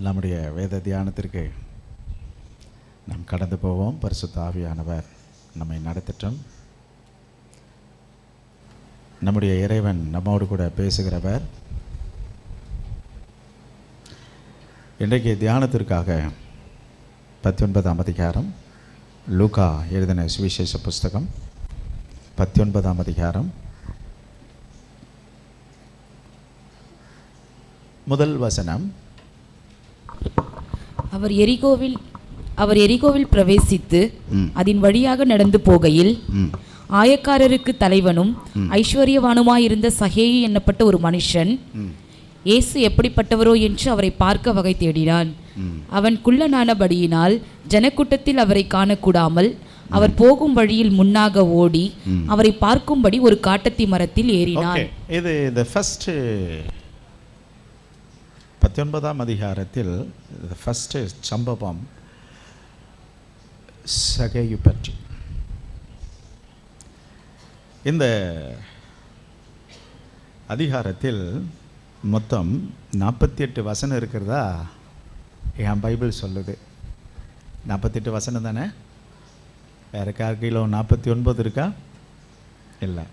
நம்முடைய வேத தியானத்திற்கு நாம் கடந்து போவோம். பரிசுத்த ஆவியானவர் நம்மை நடத்தட்டும். நம்முடைய இறைவன் நம்மோடு கூட பேசுகிறவர். இன்றைக்கு தியானத்திற்காக 19ஆம் அதிகாரம், லூக்கா எழுதின சுவிசேஷ புஸ்தகம் 19ஆம் அதிகாரம் முதல் வசனம். அவர் எரிகோவில் பிரவேசித்து அதன் வழியாக நடந்து போகையில் ஆயக்காரருக்கு தலைவனும் ஐஸ்வர்யவானுமாயிருந்த சகேயு என்னப்பட்ட ஒரு மனுஷன் இயேசு எப்படிப்பட்டவரோ என்று அவரை பார்க்க வகை தேடினான். அவன் குள்ளனானபடியினால் ஜனக்கூட்டத்தில் அவரை காணக்கூடாமல் அவர் போகும் வழியில் முன்னாக ஓடி அவரை பார்க்கும்படி ஒரு காட்டத்தி மரத்தில் ஏறினான். இது the first 19ஆம் அதிகாரத்தில் ஃபர்ஸ்ட் சம்பவம் சகேயு பற்றி. இந்த அதிகாரத்தில் மொத்தம் 48 வசனம் இருக்கிறதா என் பைபிள் சொல்லுது. 48 வசனம் தானே? வேறு கார்கிலோ 49 இருக்கா? இல்லை.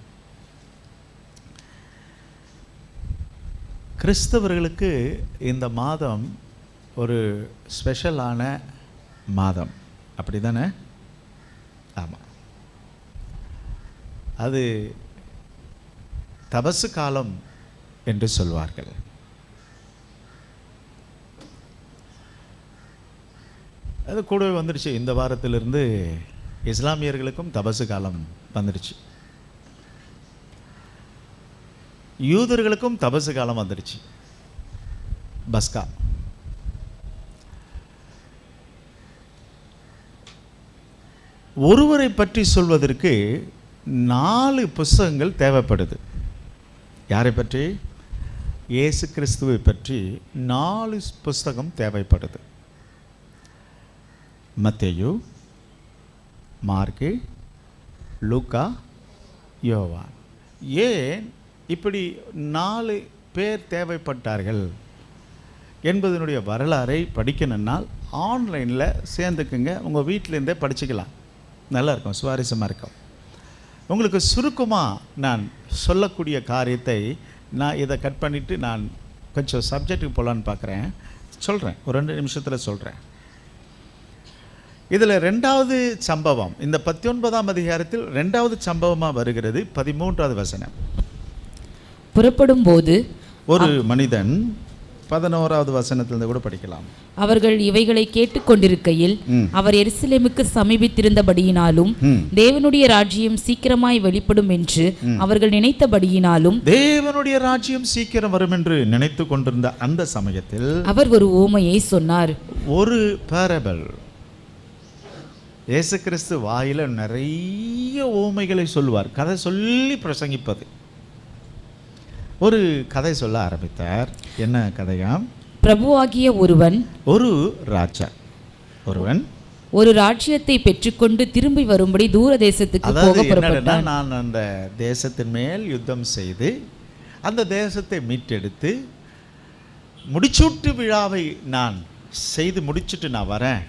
கிறிஸ்தவர்களுக்கு இந்த மாதம் ஒரு ஸ்பெஷலான மாதம், அப்படி தானே? ஆமாம், அது தபசு காலம் என்று சொல்வார்கள். அது கூடவே வந்துடுச்சு. இந்த வாரத்திலிருந்து இஸ்லாமியர்களுக்கும் தபசு காலம் வந்துடுச்சு. யூதர்களுக்கும் தபசு காலம் வந்துடுச்சு, பஸ்கா. ஒருவரை பற்றி சொல்வதற்கு 4 புஸ்தகங்கள் தேவைப்படுது. யாரை பற்றி? இயேசு கிறிஸ்துவை பற்றி 4 புஸ்தகம் தேவைப்படுது. மத்தேயு, மார்க்கு, லூக்கா, யோவான். ஏன் இப்படி 4 பேர் தேவைப்பட்டார்கள் என்பதனுடைய வரலாறை படிக்கணுன்னால் ஆன்லைனில் சேர்ந்துக்குங்க. உங்கள் வீட்டிலேருந்தே படிச்சுக்கலாம். நல்லா இருக்கும், சுவாரஸ்யமாக இருக்கும். உங்களுக்கு சுருக்கமாக நான் சொல்லக்கூடிய காரியத்தை நான் இதை கட் பண்ணிவிட்டு நான் கொஞ்சம் சப்ஜெக்ட்டுக்கு போகலான்னு பார்க்குறேன். சொல்கிறேன், ஒரு 2 நிமிஷத்தில் சொல்கிறேன். இதில் 2வது சம்பவம், இந்த 19ஆம் அதிகாரத்தில் 2வது சம்பவமாக வருகிறது 13வது வசனம். புறப்படும் போது ஒரு மனிதன் 11வது வசனத்திலிருந்து கூட படிக்கலாம். அவர்கள் இவைகளை கேட்டுக்கொண்டிருக்கையில் அவர் எருசலேமுக்கு சமீபித்திருந்தபடியினாலும் தேவனுடைய ராஜ்யம் சீக்கிரமாய் வெளிப்படும் என்று அவர்கள் நினைத்தபடியினாலும், தேவனுடைய ராஜ்யம் சீக்கிரம் வரும் என்று நினைத்து கொண்டிருந்த அந்த சமயத்தில் அவர் ஒரு ஓமையை சொன்னார். ஒரு பேரபிள். இயேசு கிறிஸ்து வாயில நிறைய ஓமைகளை சொல்வார். கதை சொல்லி பிரசங்கிப்பது. ஒரு கதை சொல்ல ஆரம்பித்தார். என்ன கதையாம்? பிரபுவாகிய ஒருவன், ஒரு ராஜா ஒருவன் ஒரு ராஜ்யத்தை பெற்றுக்கொண்டு திரும்பி வரும்படி தூர தேசத்துக்கு போக புறப்பட்டான். நான் அந்த தேசத்தின் மேல் யுத்தம் செய்து அந்த தேசத்தை மீட்டெடுத்து முடிச்சூட்டு விழாவை நான் செய்து முடிச்சுட்டு நான் வரேன்.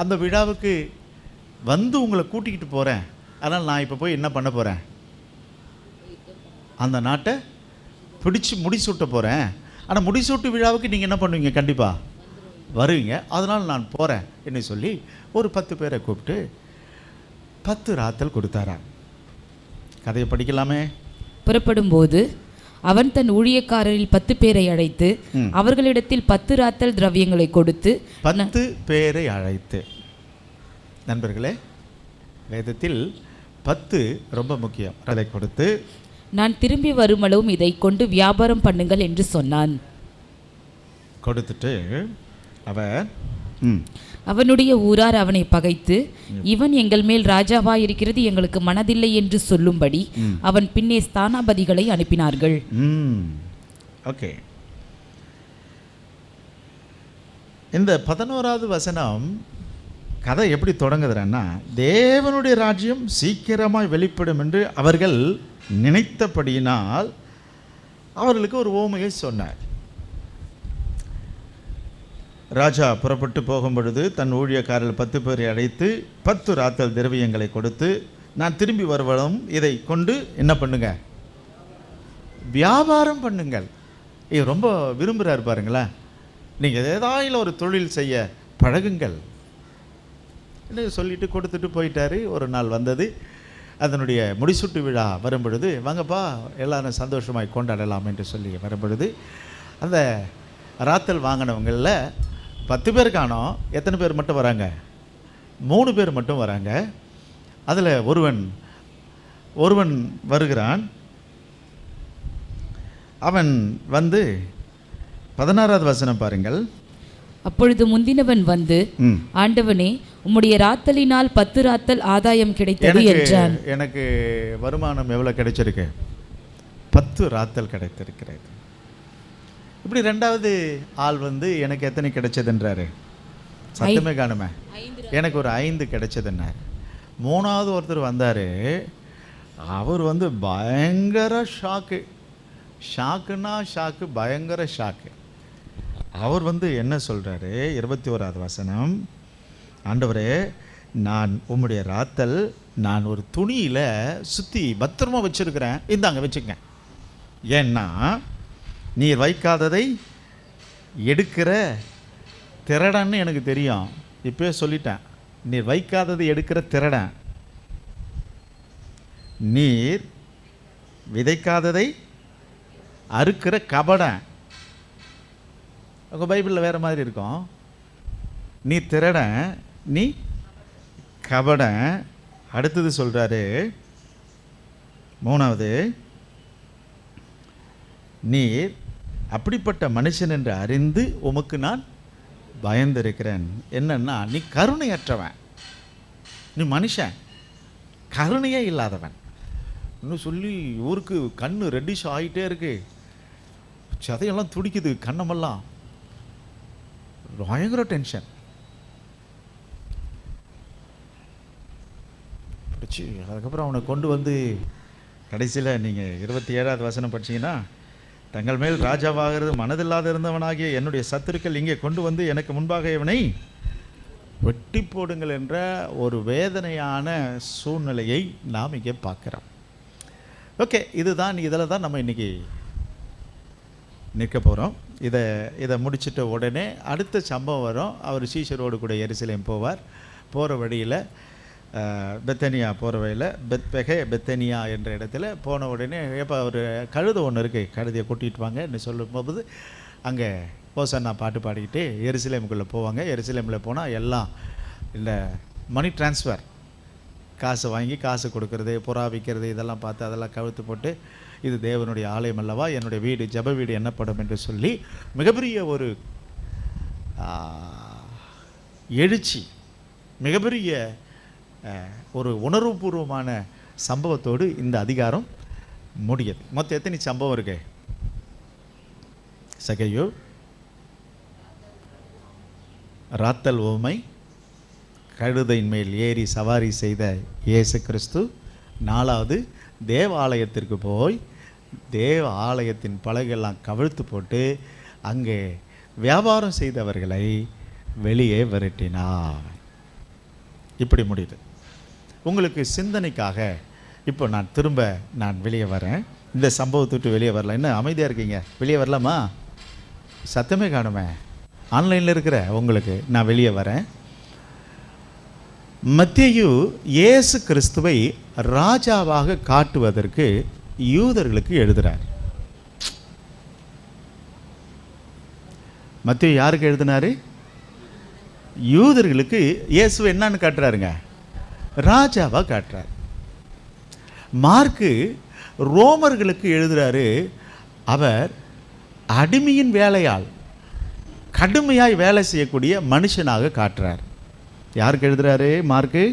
அந்த விழாவுக்கு வந்து உங்களை கூட்டிக்கிட்டு போகிறேன். ஆனால் நான் இப்போ போய் என்ன பண்ண போகிறேன்? அந்த நாட்டை பிடிச்சி முடிசூட்ட போகிறேன். ஆனால் முடிசூட்டு விழாவுக்கு நீங்கள் என்ன பண்ணுவீங்க? கண்டிப்பாக வருவீங்க. அதனால் நான் போகிறேன் என்று சொல்லி ஒரு 10 பேரை கூப்பிட்டு 10 ராத்தல் கொடுத்தாராம். கதையை படிக்கலாமே. புறப்படும் போது அவன் தன் ஊழியக்காரரில் 10 பேரை அழைத்து அவர்களிடத்தில் 10 ராத்தல் திரவியங்களை கொடுத்து 10 பேரை அழைத்து. நண்பர்களே, வேதத்தில் 10 ரொம்ப முக்கியம். அதை கொடுத்து, நான் திரும்பி வருமளவும் இதை கொண்டு வியாபாரம் பண்ணுங்கள் என்று சொன்னான். கொடுத்துட்டு அவனுடைய ஊரார் அவனை பகைத்து, இவன் எங்கள் மேல் ராஜாவாயிருக்கிறது எங்களுக்கு மனதில்லை என்று சொல்லும்படி அவன் பின்னே ஸ்தானாபதிகளை அனுப்பினார்கள். ஓகே, இந்த 11வது வசனம் கதை எப்படி தொடங்குதுன்னா, தேவனுடைய ராஜ்யம் சீக்கிரமாய் வெளிப்படும் என்று அவர்கள் நினைத்தபடியினால் அவர்களுக்கு ஒரு ஓமையை சொன்னார். ராஜா புறப்பட்டு போகும் பொழுது தன் ஊழியக்காரர்கள் 10 பேரை அழைத்து 10 ராத்தல் திரவியங்களை கொடுத்து, நான் திரும்பி வருவதும் இதை கொண்டு என்ன பண்ணுங்க, வியாபாரம் பண்ணுங்கள். இது ரொம்ப விரும்புகிறார் பாருங்களேன். நீங்கள் ஏதாவது ஒரு தொழில் செய்ய பழகுங்கள் சொல்லிட்டு கொடுத்துட்டு போயிட்டாரு. ஒரு நாள் வந்தது, அதனுடைய முடிசூட்டு விழா வரும் பொழுது, வாங்கப்பா எல்லாரும் சந்தோஷமாய் கொண்டாடலாம் என்று சொல்லி வரும் பொழுது, அந்த ராத்தல் வாங்கினவங்களில் 10 பேர் காணோம். எத்தனை பேர் மட்டும் வராங்க? 3 பேர் மட்டும் வராங்க. அதில் ஒருவன் வருகிறான். அவன் வந்து 16வது வசனம் பாருங்கள். அப்பொழுது முந்தினவன் வந்து, ஆண்டவனே, உம்முடைய ராத்தலினால் 10 ராத்தல் ஆதாயம் கிடைத்தது என்றான். எனக்கு வருமானம் எவ்வளவு கிடைச்சிருக்கு? 10 ராத்தல் கிடைத்திருக்கிறது. இப்படி ரெண்டாவது ஆள் வந்து, எனக்கு எத்தனை கிடைச்சதுன்றாரு? சத்தமே காணுமே. எனக்கு ஒரு 5 கிடைச்சதுன்னாரு. மூணாவது ஒருத்தர் வந்தார். அவர் வந்து பயங்கர ஷாக்குன்னா ஷாக்கு, பயங்கர ஷாக்கு. அவர் வந்து என்ன சொல்கிறாரு? 21வது வசனம். ஆண்டவரே, நான் உம்முடைய ராத்தல் நான் ஒரு துணியில் சுற்றி பத்திரமா வச்சுருக்கிறேன், இந்தாங்க வச்சுக்கங்க. ஏன்னா நீர் வைக்காததை எடுக்கிற திரடன்னு எனக்கு தெரியும். இப்போயே சொல்லிட்டேன், நீர் வைக்காததை எடுக்கிற திரடன். நீர் விதைக்காததை அறுக்கிற கபடன். உங்கள் பைபிளில் வேறு மாதிரி இருக்கும். நீ திரடன், நீ கபடன். அடுத்தது சொல்கிறாரு, 3வது, நீர் அப்படிப்பட்ட மனுஷன் என்று அறிந்து உமக்கு நான் பயந்திருக்கிறேன். என்னன்னா, நீ கருணையற்றவன், நீ மனுஷன், கருணையே இல்லாதவன். இன்னும் சொல்லி ஊருக்கு கண்ணு ரெட்டிஷ் ஆகிட்டே இருக்கு, சதையெல்லாம் துடிக்குது, கண்ணமெல்லாம் பயங்கர டென்ஷன். அதுக்கப்புறம் அவனை கொண்டு வந்து கடைசியில் நீங்கள் 27வது வசனம் படிச்சீங்கன்னா, தங்கள் மேல் ராஜாவாகிறது மனதில்லாத இருந்தவனாகிய என்னுடைய சத்துருக்கள் இங்கே கொண்டு வந்து எனக்கு முன்பாக இவனை வெட்டி போடுங்கள் என்ற ஒரு வேதனையான சூழ்நிலையை நாம் இங்கே பார்க்குறோம். ஓகே, இதில் தான் நம்ம இன்றைக்கி நிற்க போகிறோம். இதை முடிச்சிட்ட உடனே அடுத்த சம்பவம் வரும். அவர் சீஷரோடு கூட எருசலேம் போவார். போகிற வழியில் பெத்தனியா போகிற வழியில் பெத்தனியா என்ற இடத்துல போன உடனே, எப்போ ஒரு கழுதை ஒன்று இருக்குது, கழுதையை கூட்டிகிட்டு வாங்கன்னு சொல்லும்போது அங்கே ஹோசன்னா பாட்டு பாடிக்கிட்டு எருசலேமுக்குள்ளே போவாங்க. எருசலேமில் போனால் எல்லாம் இல்லை மணி டிரான்ஸ்ஃபர், காசு வாங்கி காசு கொடுக்கறது, புறா விற்கிறது, இதெல்லாம் பார்த்து அதெல்லாம் கவுத்து போட்டு, இது தேவனுடைய ஆலயம் அல்லவா, என்னுடைய வீடு ஜெப வீடு என்னப்படும் என்று சொல்லி மிகப்பெரிய ஒரு எழுச்சி, மிகப்பெரிய ஒரு உணர்வுபூர்வமான சம்பவத்தோடு இந்த அதிகாரம் முடியுது. மொத்தம் எத்தனை சம்பவம் இருக்கு? சகையோ, ராத்தல் ஓமை, கழுதையின் மேல் ஏறி சவாரி செய்த இயேசு கிறிஸ்து, 4வது தேவாலயத்திற்கு போய் தேவ ஆலயத்தின் பலகையெல்லாம் கவிழ்த்து போட்டு அங்கே வியாபாரம் செய்தவர்களை வெளியே விரட்டினார். இப்படி முடியுது. உங்களுக்கு சிந்தனைக்காக இப்போ நான் வெளியே வரேன். இந்த சம்பவத்தை விட்டு வெளியே வரலாம். என்ன அமைதியாக இருக்கீங்க? வெளியே வரலாமா? சத்தமே காணுமே. ஆன்லைனில் இருக்கிற உங்களுக்கு நான் வெளியே வரேன். மத்தேயு இயேசு கிறிஸ்துவை ராஜாவாக காட்டுவதற்கு யூதர்களுக்கு எழுதுகிறார். மத்தேயு யாருக்கு எழுதினாரு? யூதர்களுக்கு இயேசுவை என்னன்னு காட்டுறாருங்க? ராஜாவாக காட்டுறார். மார்க்கு ரோமர்களுக்கு எழுதுகிறாரு. அவர் அடிமையின் வேலையால் கடுமையாய் வேலை செய்யக்கூடிய மனுஷனாக காட்டுறார். யாருக்கு எழுதுறாரு மார்க்கு?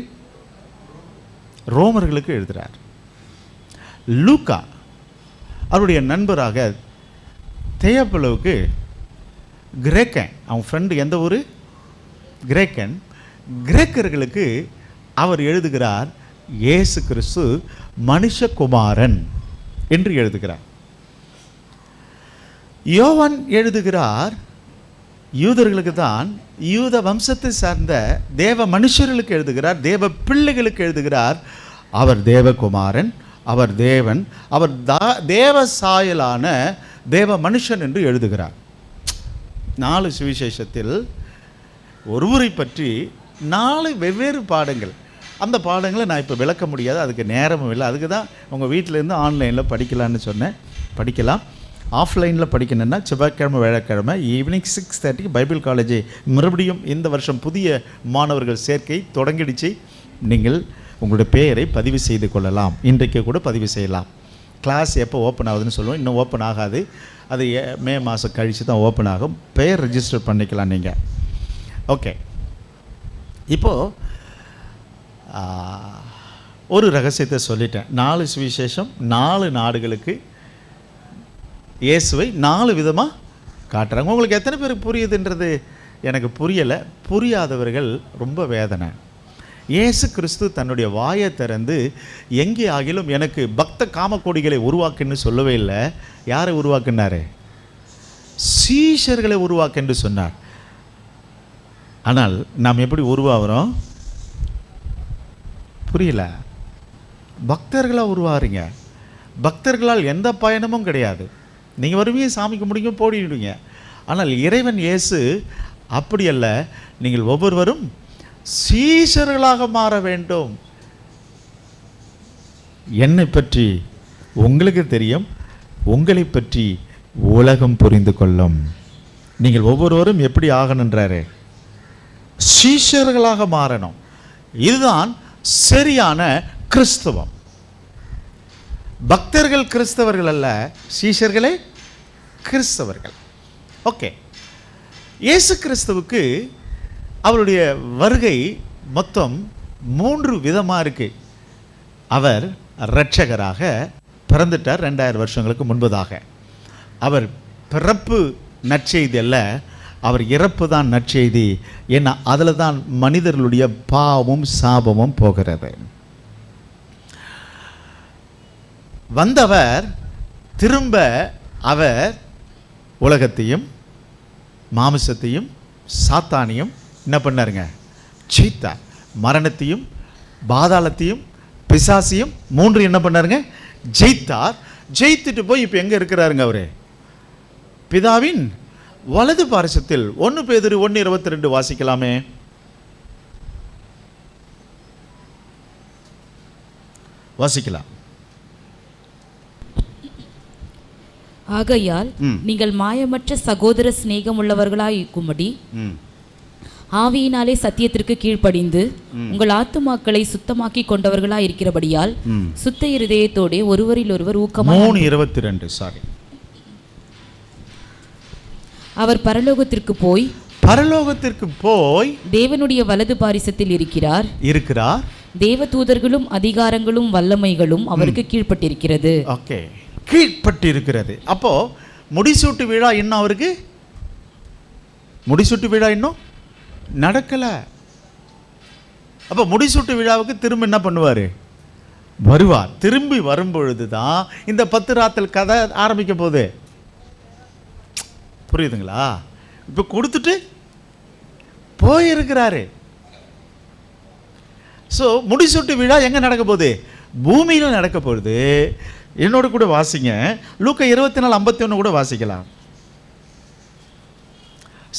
ரோமர்களுக்கு எழுதுறார். லூக்கா அவருடைய நண்பராக தேயப்பலவுக்கு கிரேக்கன், அவன் ஃப்ரெண்டு எந்த ஊர்? கிரேக்கன். கிரேக்கர்களுக்கு அவர் எழுதுகிறார் இயேசு கிறிஸ்து மனுஷகுமாரன் என்று எழுதுகிறார். யோவான் எழுதுகிறார் யூதர்களுக்கு தான், யூத வம்சத்தை சார்ந்த தேவ மனுஷர்களுக்கு எழுதுகிறார், தேவ பிள்ளைகளுக்கு எழுதுகிறார். அவர் தேவகுமாரன், அவர் தேவன், அவர் தேவ சாயலான தேவ மனுஷன் என்று எழுதுகிறார். 4 சுவிசேஷத்தில் ஒருவரை பற்றி 4 வெவ்வேறு பாடங்கள். அந்த பாடங்களை நான் இப்போ விளக்க முடியாது, அதுக்கு நேரமும் இல்லை. அதுக்கு தான் உங்கள் வீட்டிலேருந்து ஆன்லைனில் படிக்கலான்னு சொன்னேன். படிக்கலாம். ஆஃப்லைனில் படிக்கணுன்னா செவ்வாய்க்கிழமை வியாழக்கிழமை ஈவினிங் 6:30 பைபிள் காலேஜை மறுபடியும் இந்த வருஷம் புதிய மாணவர்கள் சேர்க்கை தொடங்கிடுச்சு. நீங்கள் உங்களுடைய பெயரை பதிவு செய்து கொள்ளலாம். இன்றைக்கு கூட பதிவு செய்யலாம். கிளாஸ் எப்போ ஓப்பன் ஆகுதுன்னு சொல்லுவோம். இன்னும் ஓப்பன் ஆகாது, அது மே மாதம் கழித்து தான் ஓப்பன் ஆகும். பெயர் ரெஜிஸ்டர் பண்ணிக்கலாம் நீங்கள். ஓகே, இப்போது ஒரு ரகசியத்தை சொல்லிட்டேன். 4 சுவிசேஷம் 4 நாடுகளுக்கு இயேசுவை 4 விதமாக காட்டுறாங்க. உங்களுக்கு எத்தனை பேருக்கு புரியுதுன்றது எனக்கு புரியலை. புரியாதவர்கள் ரொம்ப வேதனை. இயேசு கிறிஸ்து தன்னுடைய வாயை திறந்து எங்கே ஆகிலும் எனக்கு பக்த காமக்கோடிகளை உருவாக்குன்னு சொல்லவே இல்லை. யாரை உருவாக்குனாரு? சீஷர்களை உருவாக்குன்னு சொன்னார். ஆனால் நாம் எப்படி உருவாகிறோம்? புரியல. பக்தர்களாக உருவாகிறீங்க. பக்தர்களால் எந்த பயணமும் கிடையாது. நீங்கள் வருவீங்க, சாமி கும்பிடுங்க, போடிடுவீங்க. ஆனால் இறைவன் இயேசு அப்படி அல்ல. நீங்கள் ஒவ்வொருவரும் சீஷர்களாக மாற வேண்டும். என்னை பற்றி உங்களுக்கு தெரியும், உங்களை பற்றி உலகம் புரிந்து கொள்ளும். நீங்கள் ஒவ்வொருவரும் எப்படி ஆகணுன்றாரு? சீஷர்களாக மாறணும். இதுதான் சரியான கிறிஸ்தவம். பக்தர்கள் கிறிஸ்தவர்கள் அல்ல, சீஷர்களே கிறிஸ்தவர்கள். ஓகே, இயேசு கிறிஸ்துவுக்கு அவருடைய வருகை மொத்தம் 3 விதமாக இருக்குது. அவர் இரட்சகராக பிறந்துட்டார் 2000 வருஷங்களுக்கு முன்பதாக. அவர் பிறப்பு நற்செய்தி அல்ல, அவர் இறப்பு தான் நற்செய்தி. ஏன்னா அதில் தான் மனிதர்களுடைய பாவமும் சாபமும் போகிறது. வந்தவர் திரும்ப அவர் உலகத்தையும் மாமிசத்தையும் சாத்தானையும் என்ன பண்ணாருங்க? ஜெயித்தார். மரணத்தையும் பாதாளத்தையும் பிசாசையும் 3 என்ன பண்ணாருங்க? ஜெயித்தார். ஜெயித்துட்டு போய் இப்போ எங்கே இருக்கிறாருங்க? அவரு பிதாவின் வலது பாரிசத்தில். 1 பேதுரு 1:22 வாசிக்கலாமே. வாசிக்கலாம். ஆகையால் நீங்கள் மாயமற்ற சகோதர சிநேகம் உள்ளவர்களாய் இருக்கும்படி ஆவியினாலே சத்தியத்திற்கு கீழ்ப்படிந்து உங்கள் ஆத்துமாக்களை சுத்தமாக்கி கொண்டவர்களாய் இருக்கிறபடியால் சுத்த இருதயத்தோடே ஒருவரில் ஒருவர் ஊக்கமாக 3:22 சாரி. அவர் பரலோகத்திற்கு போய் தேவனுடைய வலது பாரிசத்தில் இருக்கிறார். தேவ தூதர்களும் அதிகாரங்களும் வல்லமைகளும் அவருக்கு கீழ்ப்பட்டிருக்கிறது. ஓகே, கீழ்ப்பட்டிருக்கிறது. அப்போ முடிசூட்டு விழா இன்னும் அவருக்கு முடிசூட்டு விழா இன்னும் நடக்கல. அப்போ முடிசூட்டு விழாவுக்கு திரும்ப என்ன பண்ணுவார்? வருவார். திரும்பி வரும்பொழுது தான் இந்த 10 ராத்தல் கதை ஆரம்பிக்க போகுது. புரியுதுங்களா? இப்போ கொடுத்துட்டு போயிருக்கிறாரு. ஸோ முடிசூட்டு விழா எங்கே நடக்க போகுது? பூமியில் நடக்க போகுது. என்னோட கூட வாசிங்க, லூக்கா 24:51 கூட வாசிக்கலாம்.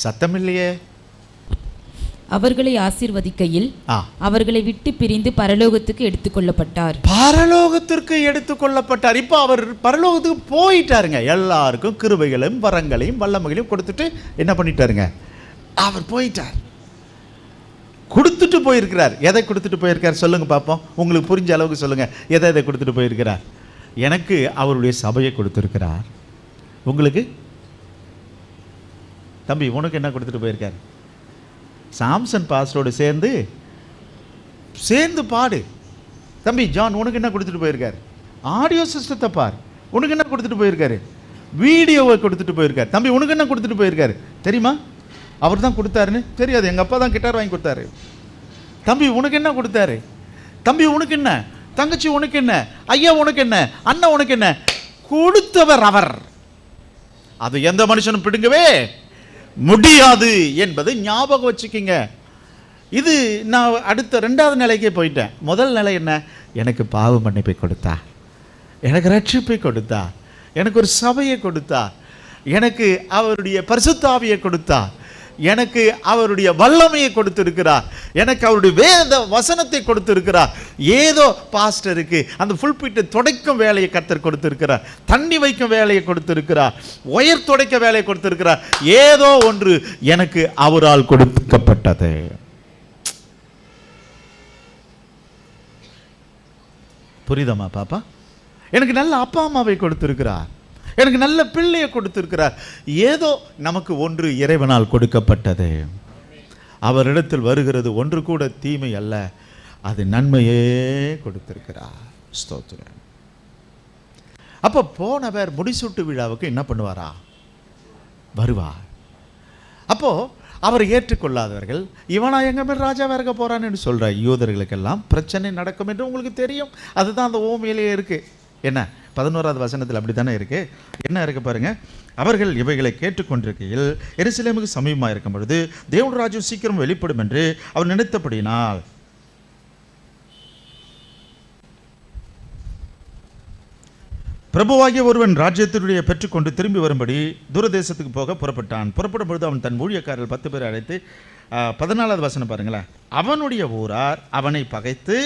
சத்தம் இல்லையே. அவர்களை ஆசீர்வதிக்கையில் அவர்களை விட்டு பிரிந்து பரலோகத்துக்கு எடுத்துக்கொள்ளப்பட்டார். பரலோகத்திற்கு எடுத்துக்கொள்ளப்பட்டார். இப்போ அவர் பரலோகத்துக்கு போயிட்டாருங்க. எல்லாருக்கும் கிருபைகளையும் வரங்களையும் வல்லமைகளையும் கொடுத்துட்டு என்ன பண்ணிட்டாருங்க? அவர் போயிட்டார். கொடுத்துட்டு போயிருக்கிறார். எதை கொடுத்துட்டு போயிருக்கார் சொல்லுங்க பார்ப்போம். உங்களுக்கு புரிஞ்ச அளவுக்கு சொல்லுங்க. எதை கொடுத்துட்டு போயிருக்கிறார்? எனக்கு அவருடைய சபையை கொடுத்துருக்கிறார். உங்களுக்கு தம்பி உனக்கு என்ன கொடுத்துட்டு போயிருக்கார்? சாம்சன் பாஸ்டரோடு சேர்ந்து பாடு. தம்பி ஜான் உனக்கு என்ன கொடுத்துட்டு போயிருக்கார்? ஆடியோ சிஸ்டத்தை பார். உனக்கு என்ன கொடுத்துட்டு போயிருக்காரு? வீடியோவை கொடுத்துட்டு போயிருக்காரு. தம்பி உனக்கு என்ன கொடுத்துட்டு போயிருக்காரு தெரியுமா? அவர் தான் கொடுத்தாருன்னு தெரியாது. எங்கள் அப்பா தான் கிட்டார் வாங்கி கொடுத்தாரு. தம்பி உனக்கு என்ன கொடுத்தாரு? தம்பி உனக்கு என்ன? தங்கச்சி உனக்கு என்ன? ஐயா உனக்கு என்ன? அண்ணன் உனக்கு என்ன? கொடுத்தவர் அவர். அது எந்த மனுஷனும் பிடுங்கவே முடியாது என்பதை ஞாபகம் வச்சுக்கிங்க. இது நான் அடுத்த 2வது நிலைக்கே போயிட்டேன். முதல் நிலை என்ன? எனக்கு பாவ மன்னிப்பை கொடுத்தா, எனக்கு ரட்சிப்பை கொடுத்தா, எனக்கு ஒரு சபையை கொடுத்தா, எனக்கு அவருடைய பரிசுத்த ஆவியை கொடுத்தா, எனக்கு அவருடைய வல்லமையை கொடுத்திருக்கிறார், எனக்கு அவருடைய வேத வசனத்தை கொடுத்திருக்கிறார். ஏதோ பாஸ்டருக்கு அந்த புல்பிட்டை துடைக்கும் வேலையை கர்த்தர் கொடுத்திருக்கிறார், தண்ணி வைக்கும் வேலையை கொடுத்திருக்கிறார், ஒயர் துடைக்க வேலையை கொடுத்திருக்கிறார். ஏதோ ஒன்று எனக்கு அவரால் கொடுக்கப்பட்டது. புரியுதமா பாப்பா? எனக்கு நல்ல அப்பா அம்மாவை கொடுத்திருக்கிறார், எனக்கு நல்ல பிள்ளையை கொடுத்திருக்கிறார். ஏதோ நமக்கு ஒன்று இறைவனால் கொடுக்கப்பட்டது. அவரிடத்தில் வருகிறது ஒன்று கூட தீமை அல்ல, அது நன்மையே கொடுத்திருக்கிறார். ஸ்தோத்திரம். அப்போ போனவர் முடிசூட்டு விழாவுக்கு என்ன பண்ணுவாரா? வருவார். அப்போ அவரை ஏற்றுக்கொள்ளாதவர்கள், இவனா எங்க மேல் ராஜாவாக இருக்க போறான்னு சொல்ற யூதர்களுக்கெல்லாம் பிரச்சனை நடக்கும் என்று உங்களுக்கு தெரியும். அதுதான் அந்த ஓமையிலேயே இருக்கு. என்ன 11வது வசனத்தில் அப்படி தானே இருக்கு. என்ன இருக்கு பாருங்க. அவர்கள் இவைகளை கேட்டுக்கொண்டிருக்கையில் எருசலேமுக்கு சமீபமாக இருக்கும் பொழுது தேவனுடைய ராஜ்யம் சீக்கிரம் வெளிப்படும் என்று அவர் நினைத்தபடியினால் பிரபுவாகிய ஒருவன் ராஜ்யத்தினுடைய பெற்றுக்கொண்டு திரும்பி வரும்படி தூரதேசத்துக்கு போக புறப்பட்டான். புறப்படும் பொழுது அவன் தன் ஊழியக்காரர்கள் 10 பேரை அழைத்து 14வது வசனம் பாருங்களேன். அவனுடைய ஊரார் அவனை பகைத்து,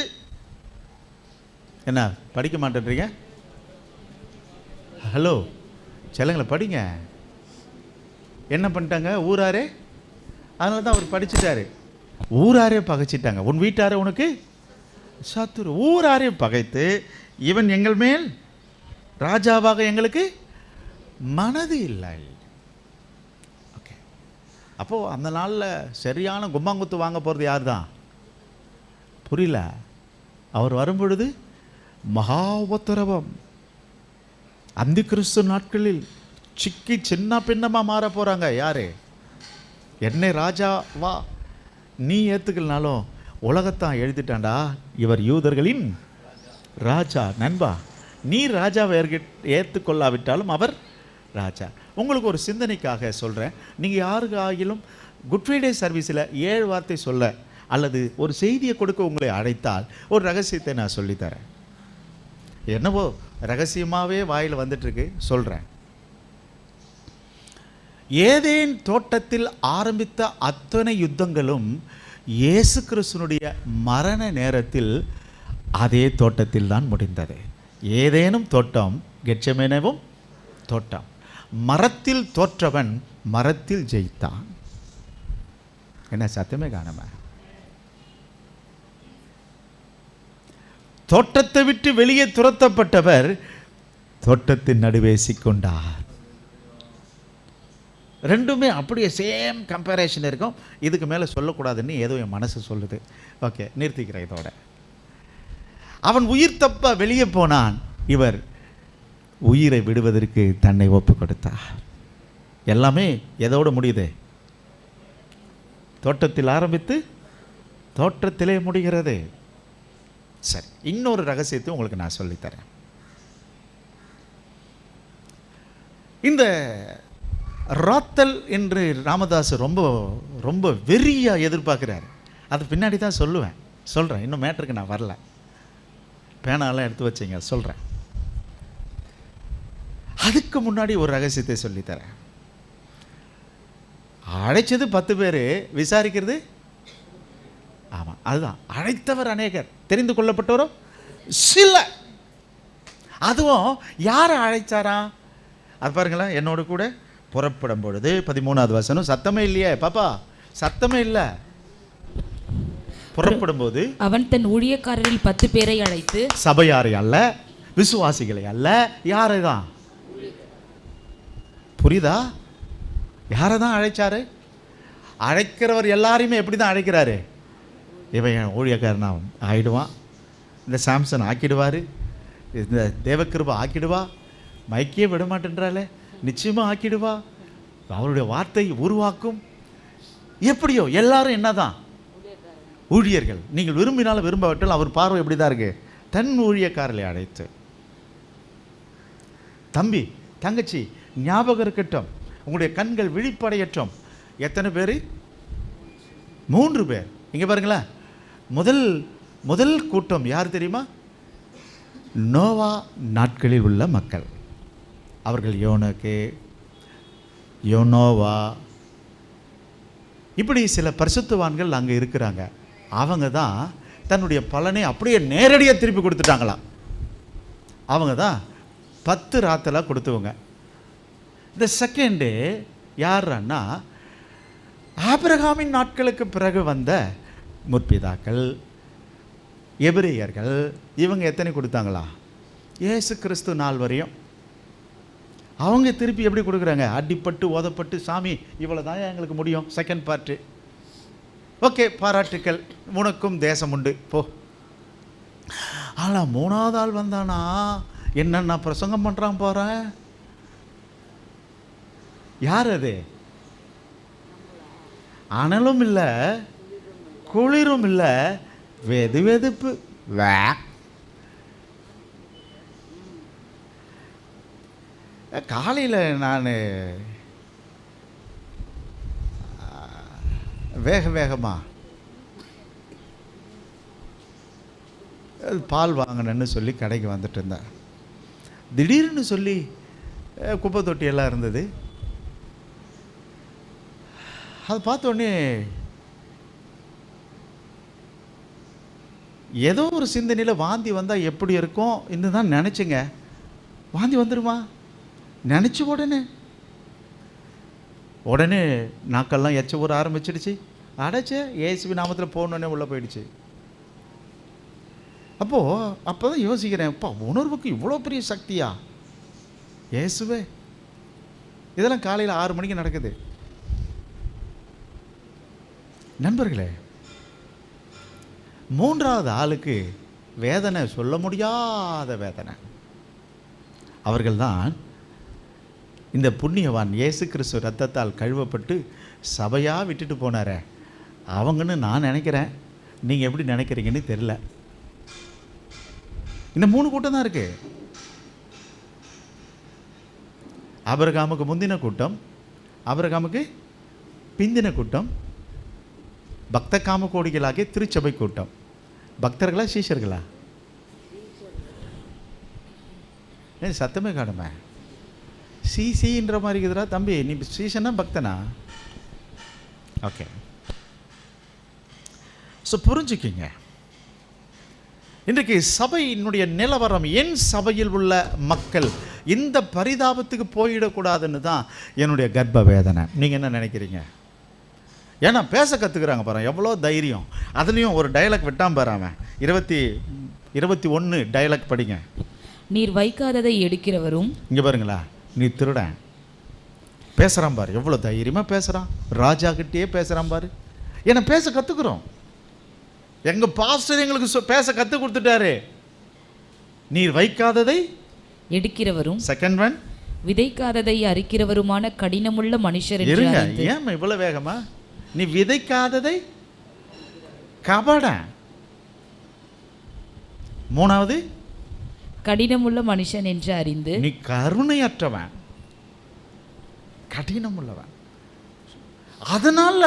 என்ன படிக்க மாட்டேன்றீங்க? ஹலோ செல்லுங்களை படிங்க. என்ன பண்ணிட்டாங்க? ஊராரே, அதனால தான் அவர் படிச்சுட்டாரு. ஊராரே பகைச்சிட்டாங்க. உன் வீட்டாரே உனக்கு சத்துரு. ஊராரே பகைத்து, இவன் எங்கள் மேல் ராஜாவாக எங்களுக்கு மனது இல்லை. ஓகே, அப்போது அந்த நாளில் சரியான கும்மாங்குத்து வாங்க போகிறது யார் தான்? புரியல. அவர் வரும்பொழுது மகா உபத்திரவம். அந்த கிறிஸ்து நாட்களில் சிக்கி சின்ன பின்னமாக மாற போகிறாங்க. யாரு? என்னை ராஜா வா நீ ஏற்றுக்கலனாலும் உலகத்தான் எழுதிட்டான்டா, இவர் யூதர்களின் ராஜா. நண்பா, நீ ராஜாவை ஏற்றுக்கொள்ளாவிட்டாலும் அவர் ராஜா. உங்களுக்கு ஒரு சிந்தனைக்காக சொல்கிறேன். நீங்கள் யாருக்கு ஆகிலும் குட் ஃப்ரைடே சர்வீஸில் 7 வார்த்தை சொல்ல அல்லது ஒரு செய்தியை கொடுக்க உங்களை அழைத்தால் ஒரு ரகசியத்தை நான் சொல்லித்தரேன். என்னவோ ரகசியமாகவே வாயில் வந்துட்டுருக்கு, சொல்கிறேன். ஏதேன் தோட்டத்தில் ஆரம்பித்த அத்தனை யுத்தங்களும் இயேசு கிறிஸ்துனுடைய மரண நேரத்தில் அதே தோட்டத்தில் தான் முடிந்தது. ஏதேனும் தோட்டம், கெத்செமனேவும் தோட்டம். மரத்தில் தோற்றவன் மரத்தில் ஜெயித்தான். என்ன சத்தமே காணாம? தோட்டத்தை விட்டு வெளியே துரத்தப்பட்டவர் தோட்டத்தின் நடுவே சிக்கொண்டார். ரெண்டுமே அப்படியே சேம் கம்பேரிஷன் இருக்கும். இதுக்கு மேலே சொல்லக்கூடாதுன்னு ஏதோ என் மனசு சொல்லுது. ஓகே, நிறுத்திக்கிறேன் இதோட. அவன் உயிர் தப்ப வெளியே போனான், இவர் உயிரை விடுவதற்கு தன்னை ஒப்பு கொடுத்தார். எல்லாமே எதோடு முடியுது? தோட்டத்தில் ஆரம்பித்து தோட்டத்திலே முடிகிறது. சரி, இன்னொரு ரகசியத்தை உங்களுக்கு நான் சொல்லித்தரேன். இந்த ராத்தல் என்று ராமதாஸ் ரொம்ப ரொம்ப வெறியாக எதிர்பார்க்குறாரு. அது பின்னாடி தான் சொல்கிறேன். இன்னும் மேட்டருக்கு நான் வரல. பேனாலாம் எடுத்து வச்சிங்க, சொல்கிறேன். அதுக்கு முன்னாடி ஒரு ரகசியத்தை சொல்லித்தரேன். அழைச்சது 10 பேர், விசாரிக்கிறது ஆமாம் அதுதான். அழைத்தவர் அநேகர், தெரிந்து கொள்ளப்பட்டவரோ சில. அதுவும் யாரை அழைச்சாரா? அது பாருங்களேன். என்னோட கூட புறப்படும் பொழுது 13வது வசனம். சத்தமே இல்லையே பாப்பா, சத்தமே இல்லை. புறப்படும் போது அவன் தன் ஊழியக்காரரில் 10 பேரை அழைத்து, சபையாரை அல்ல, விசுவாசிகளை அல்ல, யாரை தான்? புரியுதா? யாரை தான் அழைச்சாரு? அழைக்கிறவர் எல்லாரையுமே எப்படி தான் அழைக்கிறாரு? இவன் என் ஊழியக்காரனா ஆகிடுவான், இந்த சாம்சன் ஆக்கிடுவார், இந்த தேவக்கிருபா ஆக்கிடுவா, மைக்கே விட மாட்டேன்றாலே நிச்சயமாக ஆக்கிடுவா, அவருடைய வார்த்தை உருவாக்கும். எப்படியோ எல்லாரும் என்னதான் ஊழியர்கள். நீங்கள் விரும்பினாலும் விரும்பாவிட்டால் அவர் பார்வை எப்படி தான் இருக்கு? தன் ஊழியக்காரர்களை அழைத்து, தம்பி தங்கச்சி ஞாபகம் இருக்கட்டும், உங்களுடைய கண்கள் விழிப்படையட்டும், எத்தனை பேர்? 3 பேர். இங்கே பாருங்களேன், முதல் கூட்டம் யார் தெரியுமா? நோவா நாட்களில் உள்ள மக்கள். அவர்கள் யோனோக்கு, யோனோவா, இப்படி சில பரிசுத்தவான்கள் அங்கே இருக்கிறாங்க. அவங்க தான் தன்னுடைய பலனை அப்படியே நேரடியாக திருப்பி கொடுத்துட்டாங்களாம். அவங்க தான் 10 ராத்தலாக கொடுத்தவங்க. இந்த செகண்டு யாருன்னா ஆபிரகாமின் நாட்களுக்கு பிறகு வந்த முற்பிதாக்கள், எபிரேயர்கள். இவங்க எத்தனை கொடுத்தாங்களா? இயேசு கிறிஸ்து நாள் வரையும். அவங்க திருப்பி எப்படி கொடுக்குறாங்க? அடிப்பட்டு ஓதப்பட்டு, சாமி இவ்வளோ தான் எங்களுக்கு முடியும், செகண்ட் பார்ட்டு, ஓகே பாராட்டுக்கள், உனக்கும் தேசம் உண்டு போ. ஆனால் 3வது ஆள் வந்தானா என்னென்ன பிரசங்கம் பண்ணுறான் போகிறேன். யார் அது? அனலும் இல்லை, குளிரும் இல்லை, வெது வெதுப்பு. காலையில் நான் வேகமாக பால் வாங்கினேன்னு சொல்லி கடைக்கு வந்துட்டு இருந்தேன். திடீர்னு சொல்லி குப்பை தொட்டியெல்லாம் இருந்தது. அதை பார்த்தோன்னே ஏதோ ஒரு சிந்தனையில் வாந்தி வந்தால் எப்படி இருக்கும் என்று தான் நினச்சிங்க. வாந்தி வந்துடுமா நினச்சி உடனே நாக்கெல்லாம் எச்ச ஊற ஆரம்பிச்சிடுச்சு. அடைச்சே ஏசுவி நாமத்தில் போகணுன்னே உள்ளே போயிடுச்சு. அப்போ தான் யோசிக்கிறேன், அப்பா உணர்வுக்கு இவ்வளோ பெரிய சக்தியா இயேசுவே. இதெல்லாம் காலையில் 6 மணிக்கு நடக்குது. நண்பர்களே, 3வது ஆளுக்கு வேதனை சொல்ல முடியாத வேதனை. அவர்கள்தான் இந்த புண்ணியவான் இயேசு கிறிஸ்து ரத்தத்தால் கழுவப்பட்டு சபையாக விட்டுட்டு போனாரே அவங்கன்னு நான் நினைக்கிறேன். நீங்கள் எப்படி நினைக்கிறீங்கன்னு தெரியல. இந்த 3 கூட்டம் தான் இருக்குது. ஆபிரகாமுக்கு முந்தின கூட்டம், ஆபிரகாமுக்கு பிந்தின கூட்டம், பக்த காம கோடிகளாகிய திருச்சபை கூட்டம். பக்தர்களா சீஷர்களா? சத்தமே காணுமே. சின்ற மாதிரி இருக்குதுடா தம்பி. நீ சீசனா பக்தனா? ஓகே. ஸோ புரிஞ்சுக்கிங்க, இன்றைக்கு சபையினுடைய நிலவரம், என் சபையில் உள்ள மக்கள் இந்த பரிதாபத்துக்கு போயிடக்கூடாதுன்னு தான் என்னுடைய கர்ப்ப வேதனை. நீங்கள் என்ன நினைக்கிறீங்க? ஏன்னா பேச கற்றுக்குறாங்க பாரு, எவ்வளோ தைரியம். அதுலேயும் ஒரு டயலாக் விட்டான் பாரு அவன். 21 டயலாக் படிங்க. நீர் வைக்காததை எடுக்கிறவரும். இங்கே பாருங்களா, நீ திருடன் பேசுகிறான் பாரு, எவ்வளோ தைரியமாக பேசுகிறான். ராஜா கிட்டேயே பேசுகிறான் பாரு. ஏன்னா பேச கற்றுக்குறோம். எங்கள் பாஸ்டர் எங்களுக்கு பேச கற்றுக் கொடுத்துட்டாரு. நீர் வைக்காததை எடுக்கிறவரும், செகண்ட் ஒன் விதைக்காததை அரிக்கிறவருமான கடினமுள்ள மனுஷர். இருங்க, ஏன் இவ்வளோ வேகமா? நீ விதைக்காததை கபட. 3வது கடினமுள்ள மனுஷன் என்று அறிந்து. நீ கருணையற்றவன், கடினம் உள்ளவன். அதனால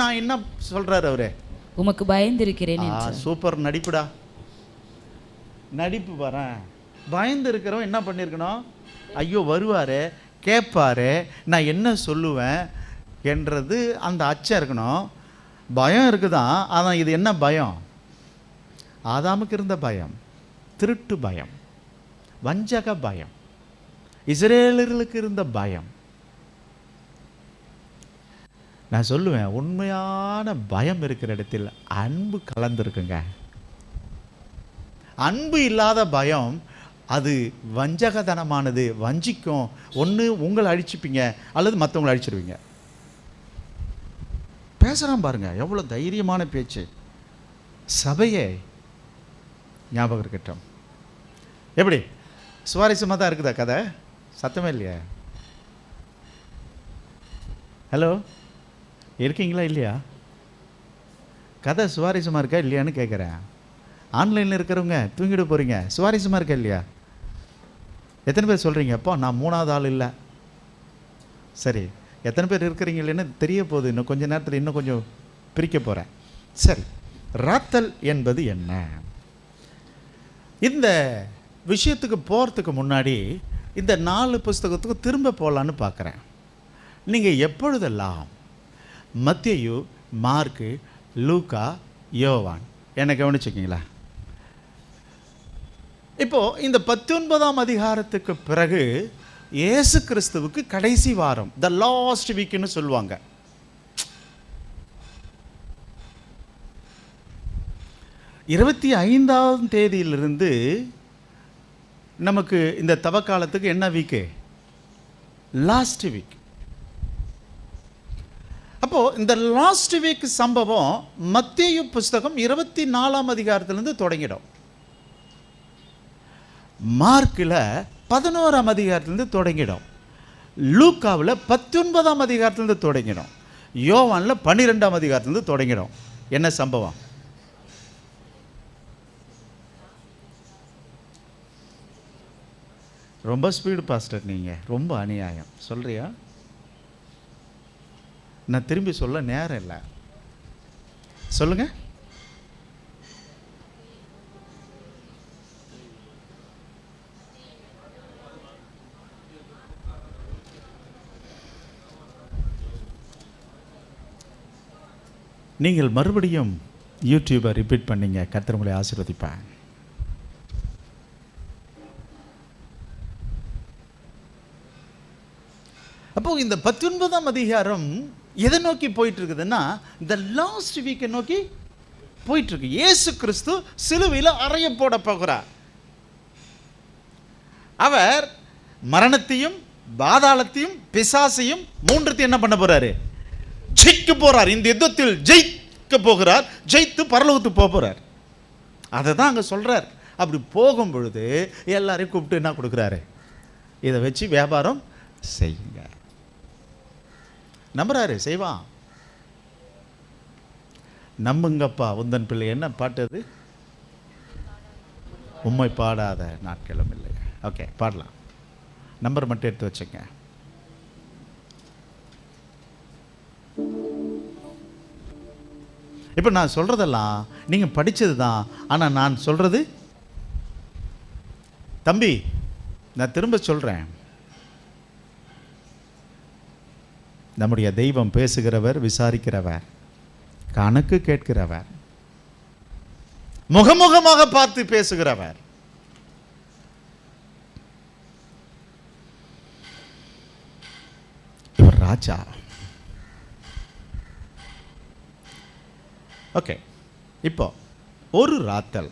நான் என்ன சொல்றாரு அவரு, உமக்கு பயந்திருக்கிறேன். சூப்பர் நடிப்புடா, நடிப்பு பாரு. பயந்து இருக்கிறவன் என்ன பண்ணியிருக்கணும்? ஐயோ வருவாரு, கேட்பாரு, நான் என்ன சொல்லுவேன் என்றது அந்த அச்சம் இருக்கணும். பயம் இருக்குதான். அதான் இது என்ன பயம்? ஆதாமுக்கு இருந்த பயம், திருட்டு பயம், வஞ்சக பயம், இஸ்ரேலர்களுக்கு இருந்த பயம். நான் சொல்லுவேன், உண்மையான பயம் இருக்கிற இடத்தில் அன்பு கலந்துருக்குங்க. அன்பு இல்லாத பயம் அது வஞ்சகதனமானது, வஞ்சிக்கும். ஒன்று உங்களை அழிச்சுப்பீங்க அல்லது மற்றவங்களை அழிச்சிடுவீங்க. பேசுகிறான் பாருங்க, எவ்வளோ தைரியமான பேச்சு. சபையே ஞாபகம் இருக்கட்டும். எப்படி சுவாரஸ்யமாக தான் இருக்குதா கதை? சத்தமே இல்லையா? ஹலோ, இருக்கீங்களா இல்லையா? கதை சுவாரஸ்யமாக இருக்கா இல்லையான்னு கேட்குறேன். ஆன்லைனில் இருக்கிறவங்க தூங்கிட்டு போகிறீங்க, சுவாரஸ்யமாக இருக்கா இல்லையா? எத்தனை பேர் சொல்கிறீங்க, அப்போ நான் 3வது ஆள் இல்லை? சரி, எத்தனை பேர் இருக்கிறீங்களேன்னு தெரிய போகுது. இன்னும் கொஞ்ச நேரத்தில் இன்னும் கொஞ்சம் பிரிக்க போகிறேன். சரி, ராத்தல் என்பது என்ன? இந்த விஷயத்துக்கு போகிறதுக்கு முன்னாடி இந்த 4 புஸ்தகத்துக்கு திரும்ப போகலான்னு பார்க்குறேன். நீங்கள் எப்பொழுதெல்லாம் மத்தேயு, மார்க்கு, லூக்கா, யோவான் என்ன கவனிச்சுக்கிங்களா? இப்போது இந்த 19ஆம் அதிகாரத்துக்கு பிறகு இயேசு கிறிஸ்துவுக்கு கடைசி வாரம், த லாஸ்ட் வீக்னு சொல்லுவாங்க. இருபத்தி 25ஆம் தேதியிலிருந்து நமக்கு இந்த தவக்காலத்துக்கு என்ன வீக்கு? Last week. அப்போது இந்த லாஸ்ட் வீக் சம்பவம் மத்தேயு புஸ்தகம் 24ஆம் அதிகாரத்திலிருந்து தொடங்கிடும். மார்க்கில் 11ஆம் அதிகாரத்திலிருந்து தொடங்கிடும். லூக்காவில் 19ஆம் அதிகாரத்திலிருந்து தொடங்கிடும். யோவானில் 12ஆம் அதிகாரத்திலிருந்து தொடங்கிடும். என்ன சம்பவம்? ரொம்ப ஸ்பீடு பாஸ்டர், நீங்கள் ரொம்ப அநியாயம் சொல்கிறியா? நான் திரும்பி சொல்ல நேரம் இல்லை. சொல்லுங்க. நீங்கள் மறுபடியும் யூடியூபை ரிப்பீட் பண்ணீங்க. கர்த்தர் உங்களை ஆசீர்வதிப்பேன். அப்போது இந்த 19ஆம் அதிகாரம் எதை நோக்கி போயிட்டு இருக்குதுன்னா, இந்த லாஸ்ட் வீக்கை நோக்கி போயிட்டுருக்கு. இயேசு கிறிஸ்து சிலுவையில் அறைய போட போகிறார். அவர் மரணத்தையும் பாதாளத்தையும் பிசாசையும் மூன்றத்தையும் என்ன பண்ண போறாரு? ஜெயிக்க போறார். இந்த யுத்தத்தில் ஜெயிக்க போகிறார். ஜெயித்து பரலோகத்துக்கு போக போறார். அதை தான் அங்கே சொல்றார். அப்படி போகும் பொழுது எல்லாரையும் கூப்பிட்டு என்ன கொடுக்குறாரு? இதை வச்சு வியாபாரம் செய்யுங்க. நம்புறாரு, செய்வான். நம்புங்கப்பா உந்தன் பிள்ளை. என்ன பாட்டு அது? உம்மை பாடாத நாட்களும் இல்லை. ஓகே, பாடலாம். நம்பர் மட்டும் எடுத்து வச்சுங்க. இப்போ நான் சொல்கிறதெல்லாம் நீங்கள் படித்தது தான். ஆனால் நான் சொல்கிறது, தம்பி நான் திரும்ப சொல்கிறேன், நம்முடைய தெய்வம் பேசுகிறவர், விசாரிக்கிறவர், கணக்கு கேட்கிறவர், முகமுகமாக பார்த்து பேசுகிறவர். இவர் ராஜா. ஓகே, இப்போ ஒரு ராத்தல்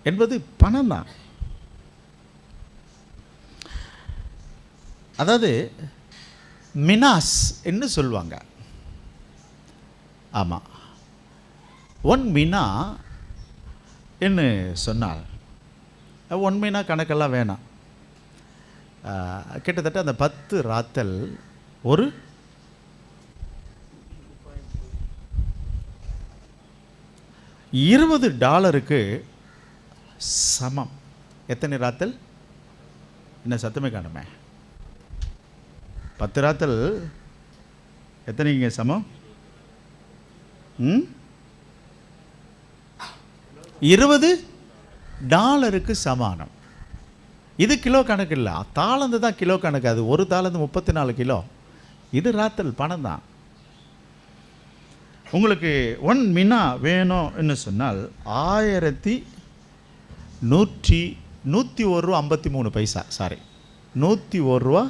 என்பது பணம் தான். அதாவது மினாஸ் என்று சொல்லுவாங்க. ஆமாம், 1 மினா என்று சொன்னால் 1 மினா கணக்கெல்லாம் வேணாம். கிட்டத்தட்ட அந்த 10 ராத்தல் ஒரு $20 சமம். எத்தனை ராத்தல்? என்ன சத்தமே காணுமே. 10 ராத்தல் எத்தனைங்க சமம்? $20 சமானம். இது கிலோ கணக்கு இல்லை, தாளந்து தான் கிலோ கணக்கு. அது ஒரு தாளந்து 34 கிலோ. இது ராத்தல் பணம் தான். உங்களுக்கு 1 மினா வேணும்னு சொன்னால் 1101 ரூபா 53 பைசா. சாரி, 101 ரூபா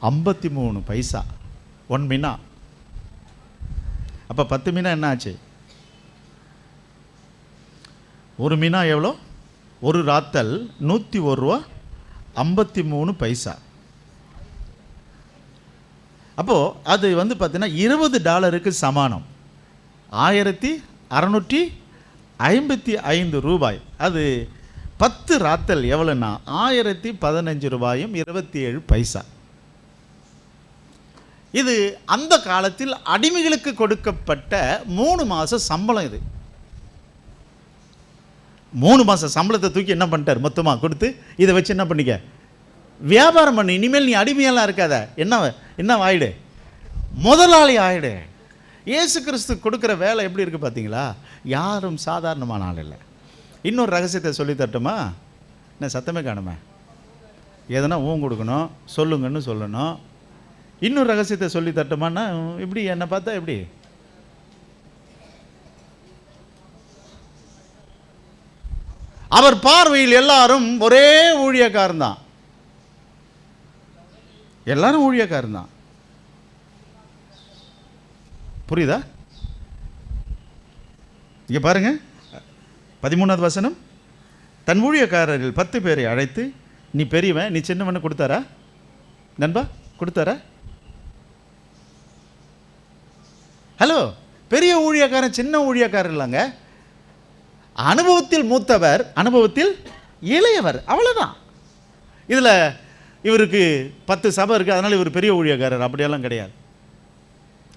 53 பைசா 1 மினா. அப்போ 10 மினா என்ன ஆச்சு? ஒரு மினா எவ்வளோ? ஒரு ராத்தல் 101 ரூபா 53 பைசா. அப்போது அது பார்த்தீங்கன்னா $20 சமானம். 1655 ரூபாய். அது 10 ராத்தல் எவ்வளோன்னா 1015 ரூபாயும் 27 பைசா. இது அந்த காலத்தில் அடிமைகளுக்கு கொடுக்கப்பட்ட 3 மாத சம்பளம். இது 3 மாத சம்பளத்தை தூக்கி என்ன பண்ணிட்டார்? மொத்தமாக கொடுத்து இதை வச்சு என்ன பண்ணிக்க? வியாபாரம் பண்ணு, இனிமேல் நீ அடிமையெல்லாம் இருக்காத. என்ன ஆயிடு? முதலாளி ஆயிடு. இயேசு கிறிஸ்து கொடுக்குற வேலை எப்படி இருக்குது பார்த்தீங்களா? யாரும் சாதாரணமான ஆள் இல்லை. இன்னொரு ரகசியத்தை சொல்லி தட்டுமா? என்ன சத்தமே காணுமே? எதனா கொடுக்கணும், சொல்லுங்கன்னு சொல்லணும். இன்னொரு ரகசியத்தை சொல்லி தட்டுமான்னா இப்படி என்னை பார்த்தா எப்படி? அவர் பார்வையில் எல்லாரும் ஒரே ஊழியக்காரன் தான். எல்லாரும் ஊழியக்காரன் தான். புரியுதா? இங்கே பாருங்க, 13வது வசனம். தன் ஊழியக்காரரில் 10 பேரை அழைத்து, நீ பெரியவன், நீ சின்னவன்னு கொடுத்தாரா? நண்பா கொடுத்தாரா? ஹலோ, பெரிய ஊழியக்காரன் சின்ன ஊழியக்காரர் இல்லைங்க. அனுபவத்தில் மூத்தவர், அனுபவத்தில் இளையவர், அவ்வளோதான். இதில் இவருக்கு 10 சபை இருக்குது, அதனால் இவர் பெரிய ஊழியக்காரர் அப்படியெல்லாம் கிடையாது.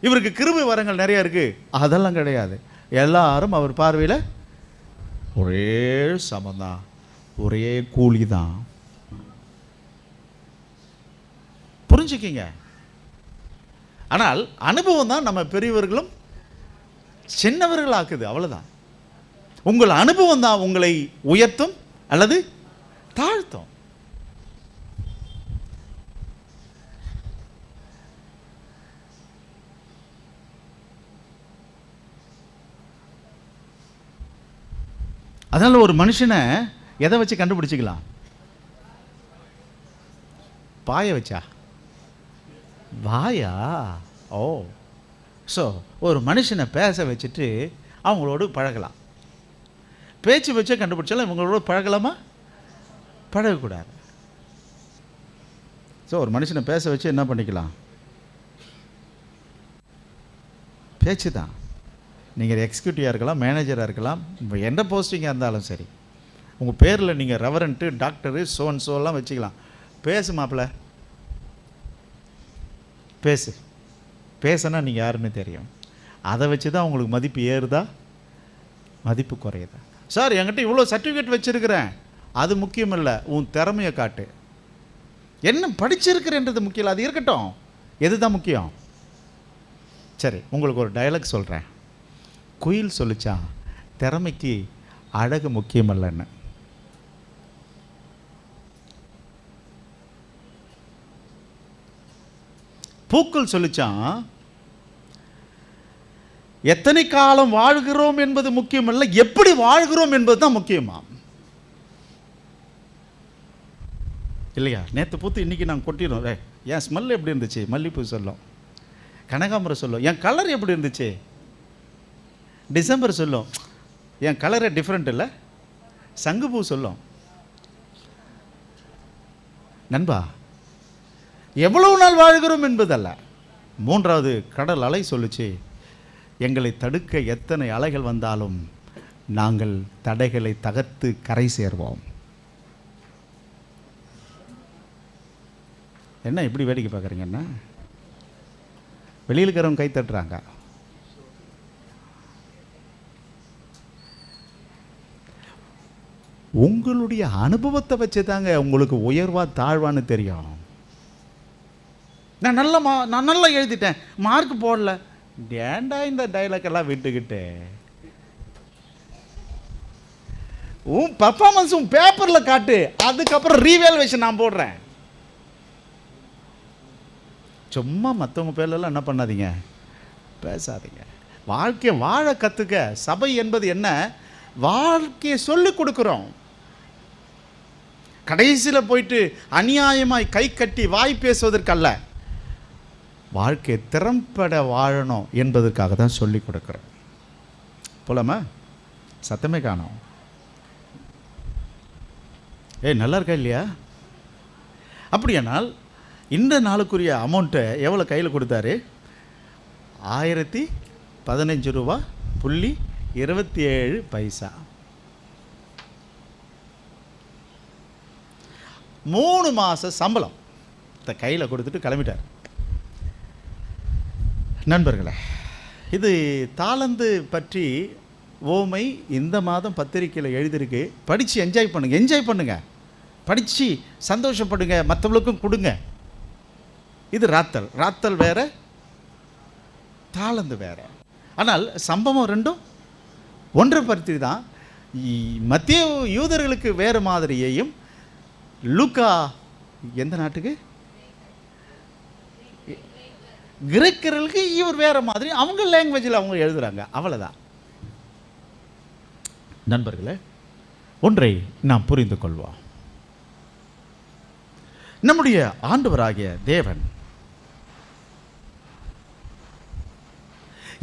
இவருக்கு கிருபை வரங்கள் நிறைய இருக்குது, அதெல்லாம் கிடையாது. எல்லாரும் அவர் பார்வையில் ஒரே சமந்தான், ஒரே கூலி தான். புரிஞ்சுக்கிங்க. ஆனால் அனுபவம் தான் நம்ம பெரியவர்களும் சின்னவர்கள் ஆக்குது, அவ்வளோதான். உங்கள் அனுபவம் தான் உங்களை உயர்த்தும் அல்லது தாழ்த்தும். அதனால் ஒரு மனுஷனை எதை வச்சு கண்டுபிடிச்சிக்கலாம்? பாய வச்சா? வாயா? ஓ, ஸோ ஒரு மனுஷனை பேச வச்சுட்டு அவங்களோடு பழகலாம். பேச்சு வச்சே கண்டுபிடிச்சாலும் இவங்களோட பழகலாமா? பழகக்கூடாது. ஸோ ஒரு மனுஷனை பேச வச்சு என்ன பண்ணிக்கலாம்? பேச்சு தான். நீங்கள் எக்ஸிக்யூட்டிவாக இருக்கலாம், மேனேஜராக இருக்கலாம், எந்த போஸ்டிங்காக இருந்தாலும் சரி. உங்கள் பேரில் நீங்கள் ரெவரண்ட்டு, டாக்டரு, சோலாம் வச்சுக்கலாம். பேசு மாப்பிள்ள, பேசு. பேசுனா நீங்கள் யாருன்னு தெரியும். அதை வச்சு தான் உங்களுக்கு மதிப்பு ஏறுதா, மதிப்பு குறையுதா? சார் என்கிட்ட இவ்வளோ சர்டிஃபிகேட் வச்சுருக்கிறேன், அது முக்கியம் இல்லை. உன் திறமையை காட்டு. என்ன படிச்சிருக்கிறேன்றது முக்கியம் இல்லை, அது இருக்கட்டும். எது தான் முக்கியம்? சரி, உங்களுக்கு ஒரு டயலாக் சொல்கிறேன். குயில் சொல்லிச்சான், திறமைக்கு அழகு முக்கியமல்லன்னு. பூக்கள் சொல்லிச்சான், எத்தனை காலம் வாழ்கிறோம் என்பது முக்கியமல்ல, எப்படி வாழ்கிறோம் என்பது தான் முக்கியமா, இல்லையா? நேற்று பூத்து இன்னைக்கு நாங்கள் கொட்டிடும். என் ஸ்மெல் எப்படி இருந்துச்சு? மல்லிப்பூ சொல்லும். கனகாம்பரம் சொல்லும். என் கலர் எப்படி இருந்துச்சு? டிசம்பர் சொல்லும். என் கலரே டிஃப்ரெண்ட் இல்லை. சங்குப்பூ சொல்லும். நண்பா, எவ்வளவு நாள் வாழ்கிறோம் என்பதல்ல. 3வது கடல் அலை சொல்லுச்சு, எங்களை தடுக்க எத்தனை அலைகள் வந்தாலும் நாங்கள் தடைகளை தகர்த்து கரை சேர்வோம். என்ன இப்படி வேடிக்கை பார்க்குறீங்கன்னா? வெளியில் இருக்கிறவங்க கை தட்டுறாங்க. உங்களுடைய அனுபவத்தை வச்சு தாங்க உங்களுக்கு உயர்வா தாழ்வான்னு தெரியும். நான் நல்லா எழுதிட்டேன், மார்க் போடல, ஏண்டா இந்த டைலாக் எல்லாம் விட்டுக்கிட்டு? உன் பர்ஃபார்மன்ஸ் உன் பேப்பரில் காட்டு, அதுக்கப்புறம் ரீவேல்வேஷன் நான் போடுறேன். சும்மா மற்றவங்க பேர்லாம் என்ன பண்ணாதீங்க, பேசாதீங்க. வாழ்க்கையை வாழ கற்றுக்க. சபை என்பது என்ன? வாழ்க்கையை சொல்லிக் கொடுக்குறோம். கடைசியில் போயிட்டு அநியாயமாய் கை கட்டி வாய் பேசுவதற்கல்ல, வாழ்க்கையை திறம்பட வாழணும் என்பதற்காக தான் சொல்லிக் கொடுக்குறோம். போலாமா? சத்தமே காணோம். நல்லா இருக்கா இல்லையா? அப்படியானால் இந்த நாளுக்குரிய அமௌண்ட்டை எவ்வளோ கையில் கொடுத்தாரு? 1015 ரூபா புள்ளி 27 பைசா. 3 மாத சம்பளம் கையில் கொடுத்துட்டு கிளம்பிட்டார். நண்பர்களே, இது தாளந்து பற்றி ஓமை இந்த மாதம் பத்திரிக்கையில் எழுதியிருக்கு. படித்து என்ஜாய் பண்ணுங்க. படித்து சந்தோஷப்படுங்க, மற்றவங்களுக்கும் கொடுங்க. இது ராத்தல் வேற, தாளந்து வேற. ஆனால் சம்பவம் ரெண்டும் ஒன்றை பற்றி தான். மத்திய யூதர்களுக்கு வேறு மாதிரியையும், லூக்கா எந்த நாட்டுக்கு, கிரேக்கர்களுக்கு இவர் வேறு மாதிரி அவங்க லாங்குவேஜில் அவங்க எழுதுகிறாங்க. அவ்வளோதான். நண்பர்களே, ஒன்றை நாம் புரிந்து கொள்வோம். நம்முடைய ஆண்டவராகிய தேவன்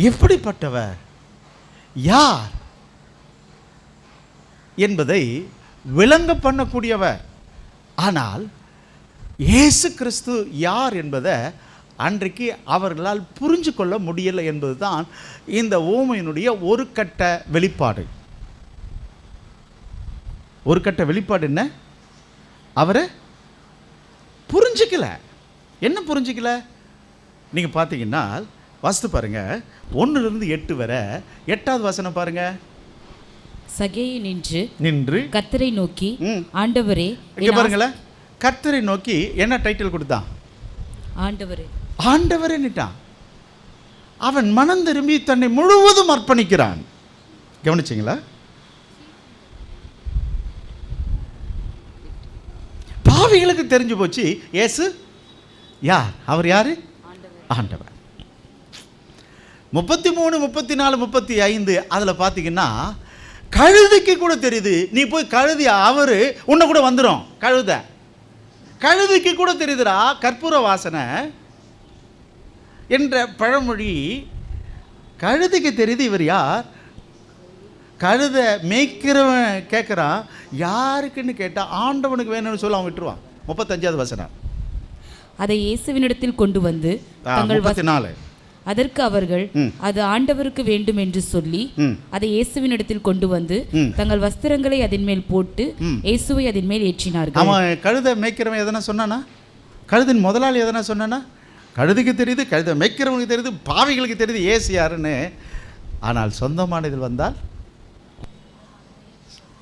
எப்படிப்பட்டவர், யார் என்பதை விளங்க பண்ணக்கூடியவர். ஆனால் இயேசு கிறிஸ்து யார் என்பதை அன்றைக்கு அவர்களால் புரிஞ்சு கொள்ள முடியலை என்பதுதான் இந்த ஓமையினுடைய ஒரு கட்ட வெளிப்பாடு. ஒரு கட்ட வெளிப்பாடு என்ன? அவரை புரிஞ்சிக்கல. என்ன புரிஞ்சிக்கல? நீங்கள் பார்த்தீங்கன்னா வாசித்து பாருங்க, 1-8 வரை. 8வது வசனம் பாருங்க. சகேயு நின்று கர்த்தரை நோக்கி, ஆண்டவரே, இங்க பாருங்களேன், கர்த்தரை நோக்கி என்ன டைட்டில் கொடுத்தான்? ஆண்டவரே நிட்டான். அவன் மனம் திரும்பி தன்னை முழுவதும் அர்ப்பணிக்கிறான். கவனிச்சிங்களா? பாவிகளுக்கு தெரிஞ்சு போச்சு இயேசு யார். அவர் யாரு? ஆண்டவர். 33, 34, 35 அதில் பார்த்தீங்கன்னா கழுதைக்கு கூட தெரியுது. நீ போய் கழுதி, அவரு உன்னை கூட வந்துடும். கழுதைக்கு கூட தெரியுதுடா கற்பூர வாசனை என்ற பழமொழி. கழுதைக்கு தெரியுது இவர் யார். கழுதை மேய்க்கிறவன் கேட்குறான், யாருக்குன்னு கேட்டால் ஆண்டவனுக்கு வேணும்னு சொல்லி அவன் விட்டுருவான். 35வது வசனம். அதை இயேசுவினிடத்தில் கொண்டு வந்து 34. அதற்கு அவர்கள் அது ஆண்டவருக்கு வேண்டும் என்று சொல்லி அதை இயேசுவினிடத்தில் கொண்டு வந்து தங்கள் வஸ்திரங்களை அதன் மேல் போட்டு இயேசுவை அதன் மேல் ஏற்றினார்கள். அவன் கழுதை மேய்க்கிறவன் எதனா சொன்னானா? கழுதின் முதலாளி எதனா சொன்னானா? கழுதைக்கு தெரியுது, கழுதை மேய்க்கிறவனுக்கு தெரியுது, பாவிகளுக்கு தெரியுது இயேசு யாருன்னு. ஆனால் சொந்தமானதில் வந்தால்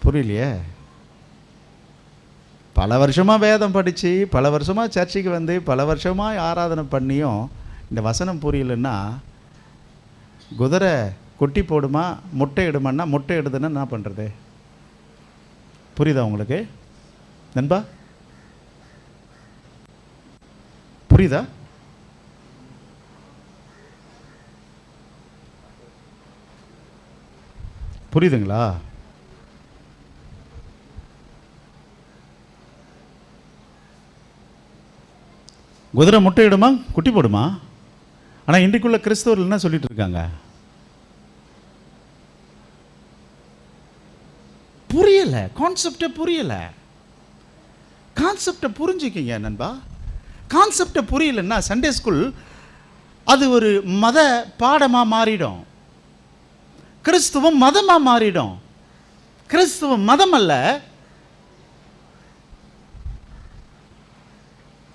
புரியலையே. பல வருஷமாக வேதம் படித்து, பல வருஷமாக சர்ச்சைக்கு வந்து, பல வருஷமாக ஆராதனை பண்ணியும் இந்த வசனம் புரியலன்னா, குதிரை குட்டி போடுமா முட்டை இடுமான்னா, முட்டை இடுதுன்னா என்ன பண்ணுறது? புரியுதா உங்களுக்கு நண்பா? புரியுதா? புரியுதுங்களா? குதிரை முட்டை இடுமா குட்டி போடுமா? ஆனால் இன்றைக்குள்ள கிறிஸ்தவர்கள் என்ன சொல்லிட்டு இருக்காங்க? புரியலை, கான்செப்டை புரியலை. கான்செப்டை புரிஞ்சுக்கிங்க நண்பா. கான்செப்டை புரியலைன்னா சண்டே ஸ்கூல் அது ஒரு மத பாடமாக மாறிடும். கிறிஸ்துவம் மதமாக மாறிடும். கிறிஸ்துவம் மதம் அல்ல,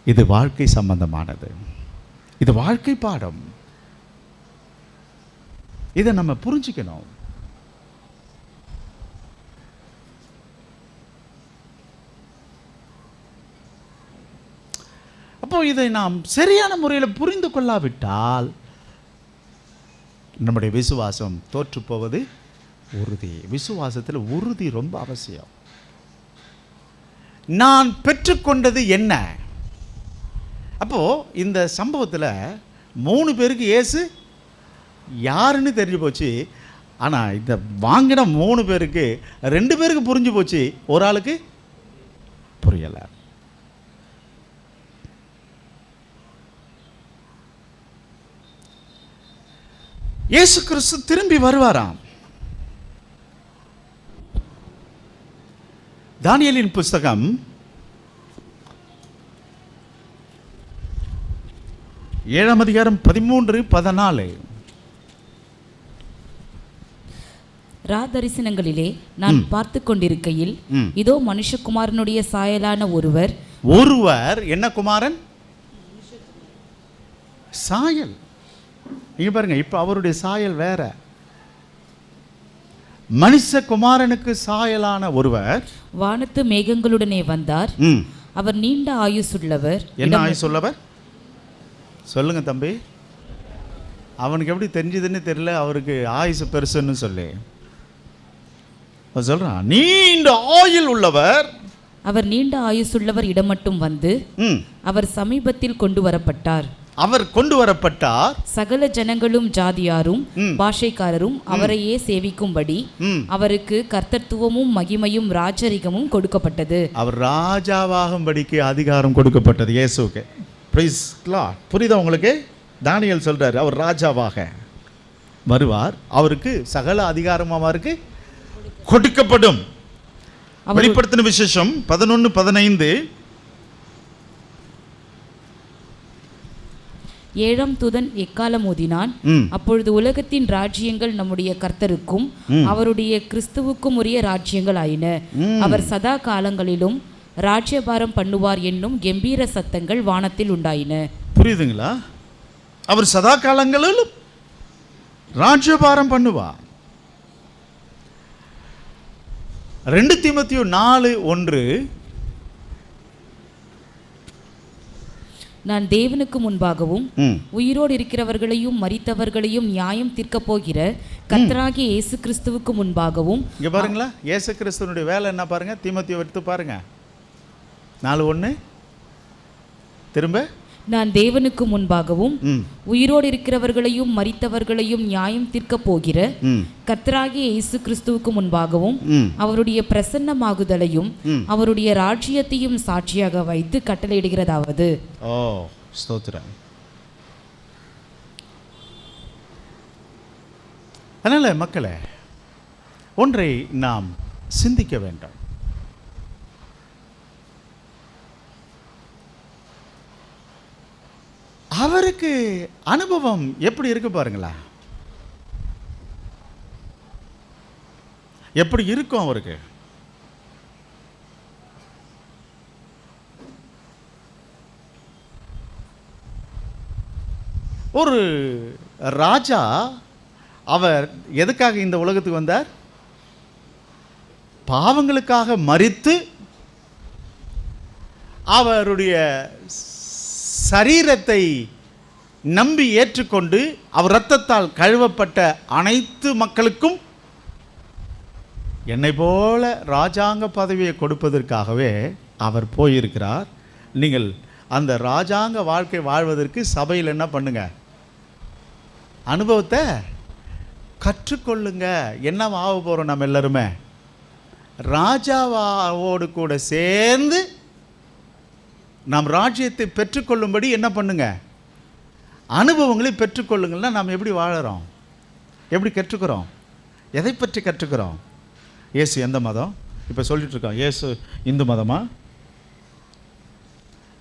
இது வாழ்க்கை சம்பந்தமானது. இது வாழ்க்கை பாடம். இதை நம்ம புரிஞ்சுக்கணும். அப்போ இதை நாம் சரியான முறையில் புரிந்து கொள்ளாவிட்டால் நம்முடைய விசுவாசம் தோற்று போவது உறுதி. விசுவாசத்தில் உறுதி ரொம்ப அவசியம். நான் பெற்றுக்கொண்டது என்ன? அப்போ இந்த சம்பவத்தில் 3 பேருக்கு இயேசு யாருன்னு தெரிஞ்சு போச்சு. ஆனால் இந்த வாங்கின 3 பேருக்கு 2 பேருக்கு புரிஞ்சு போச்சு, ஒரு ஆளுக்கு புரியலை. இயேசு கிறிஸ்து திரும்பி வருவாராம். தானியேலின் புஸ்தகம் 7ஆம் அதிகாரம் 13-14. ராதரிசனங்களிலே நான் பார்த்து கொண்டிருக்கையில் இதோ மனுஷகுமாரனுடைய சாயலான ஒருவர் என்ன குமாரன்? சாயல். இங்க பாருங்க, இப்ப அவருடைய சாயல் வேற. மனுஷகுமாரனுக்கு சாயலான ஒருவர் வானத்து மேகங்களுடனே வந்தார். அவர் நீண்ட ஆயுசுள்ளவர். என்ன ஆயுசுள்ளவர் சொல்லுங்க தம்பி. அவனுக்கு எப்படி தெரிஞ்சதுன்னு தெரியல, அவருக்கு ஆயுசு பெருசுன்னு சொல்லி சொல்றான். நீண்ட ஆயுள் உள்ளவர். அவர் நீண்ட ஆயுசுள்ளவர் இடமட்டும் வந்து அவர் சமீபத்தில் கொண்டு வரப்பட்டார். அவர் கொண்டு வரப்பட்டார். சகல ஜனங்களும் ஜாதியாரும் பாஷைக்காரரும் அவரையே சேவிக்கும்படி அவருக்கு கர்த்தத்துவமும் மகிமையும் ராஜரிகமும் கொடுக்கப்பட்டது. அவர் ராஜாவாகும்படிக்கு அதிகாரம் கொடுக்கப்பட்டது இயேசுவுக்கு. Praise Lord. புரியுதா உங்களுக்கு? தானியேல் சொல்றாரு அவர் ராஜாவாக வருவார், அவருக்கு சகல அதிகாரம் அவருக்கு கொடுக்கப்படும். வெளிப்படுத்தின விசேஷம் 11:15. 7ஆம் தூதன் எக்காலம் ஊதினான். அப்பொழுது உலகத்தின் ராஜ்யங்கள் நம்முடைய கர்த்தருக்கும் அவருடைய கிறிஸ்துவுக்கும் உரிய ராஜ்யங்கள் ஆயின. அவர் சதா காலங்களிலும் ராஜ்யபாரம் பண்ணுவார் என்னும் கம்பீர சத்தங்கள் வானத்தில் உண்டாயின. புரியுதுங்களா? அவர் சதா காலங்களிலும் ராஜ்யபாரம் பண்ணுவார். 2 தீமோத்தேயு 4:1. நான் தேவனுக்கு முன்பாகவும் உயிரோடு இருக்கிறவர்களையும் மரித்தவர்களையும் நியாயம் தீர்க்கப் போகிற கர்த்தராகிய இயேசு கிறிஸ்துவுக்கு முன்பாகவும். இங்க பாருங்களா, இயேசு கிறிஸ்துவனுடைய வேலை என்ன பாருங்க. தீமோத்தேயு எடுத்து பாருங்க 4:1. திரும்ப நான் தேவனுக்கு முன்பாகவும் உயிரோடு இருக்கிறவர்களையும் மரித்தவர்களையும் நியாயம் தீர்க்கப் போகிற கர்த்தராகிய இயேசு கிறிஸ்துவுக்கு முன்பாகவும் அவருடைய பிரசன்னமாகுதலையும் அவருடைய ராஜ்யத்தையும் சாட்சியாக வைத்து கட்டளையிடுகிறதாவது. ஓ ஸ்தோத்திரம். அதனால மக்களே, ஒன்றை நாம் சிந்திக்க வேண்டும். அவருக்கு அனுபவம் எப்படி இருக்கு பாருங்களா, எப்படி இருக்கும் அவருக்கு. ஒரு ராஜா, அவர் எதுக்காக இந்த உலகத்துக்கு வந்தார்? பாவங்களுக்காக மரித்து அவருடைய சரீரத்தை நம்பி ஏற்றுக்கொண்டு அவர் இரத்தத்தால் கழுவப்பட்ட அனைத்து மக்களுக்கும் என்னை போல ராஜாங்க பதவியை கொடுப்பதற்காகவே அவர் போயிருக்கிறார். நீங்கள் அந்த ராஜாங்க வாழ்க்கை வாழ்வதற்கு சபையில் என்ன பண்ணுங்க, அனுபவத்தை கற்றுக்கொள்ளுங்க. என்ன ஆக போகிறோம் நம்ம எல்லாருமே? ராஜாவோடு கூட சேர்ந்து நாம் ராஜ்யத்தை பெற்றுக்கொள்ளும்படி என்ன பண்ணுங்க, அனுபவங்களை பெற்றுக்கொள்ளுங்கள்னா நாம் எப்படி வாழறோம், எப்படி கற்றுக்கிறோம், எதை பற்றி கற்றுக்கிறோம்? இயேசு எந்த மதம்? இப்போ சொல்லிட்டு இருக்கோம், இயேசு இந்து மதமா?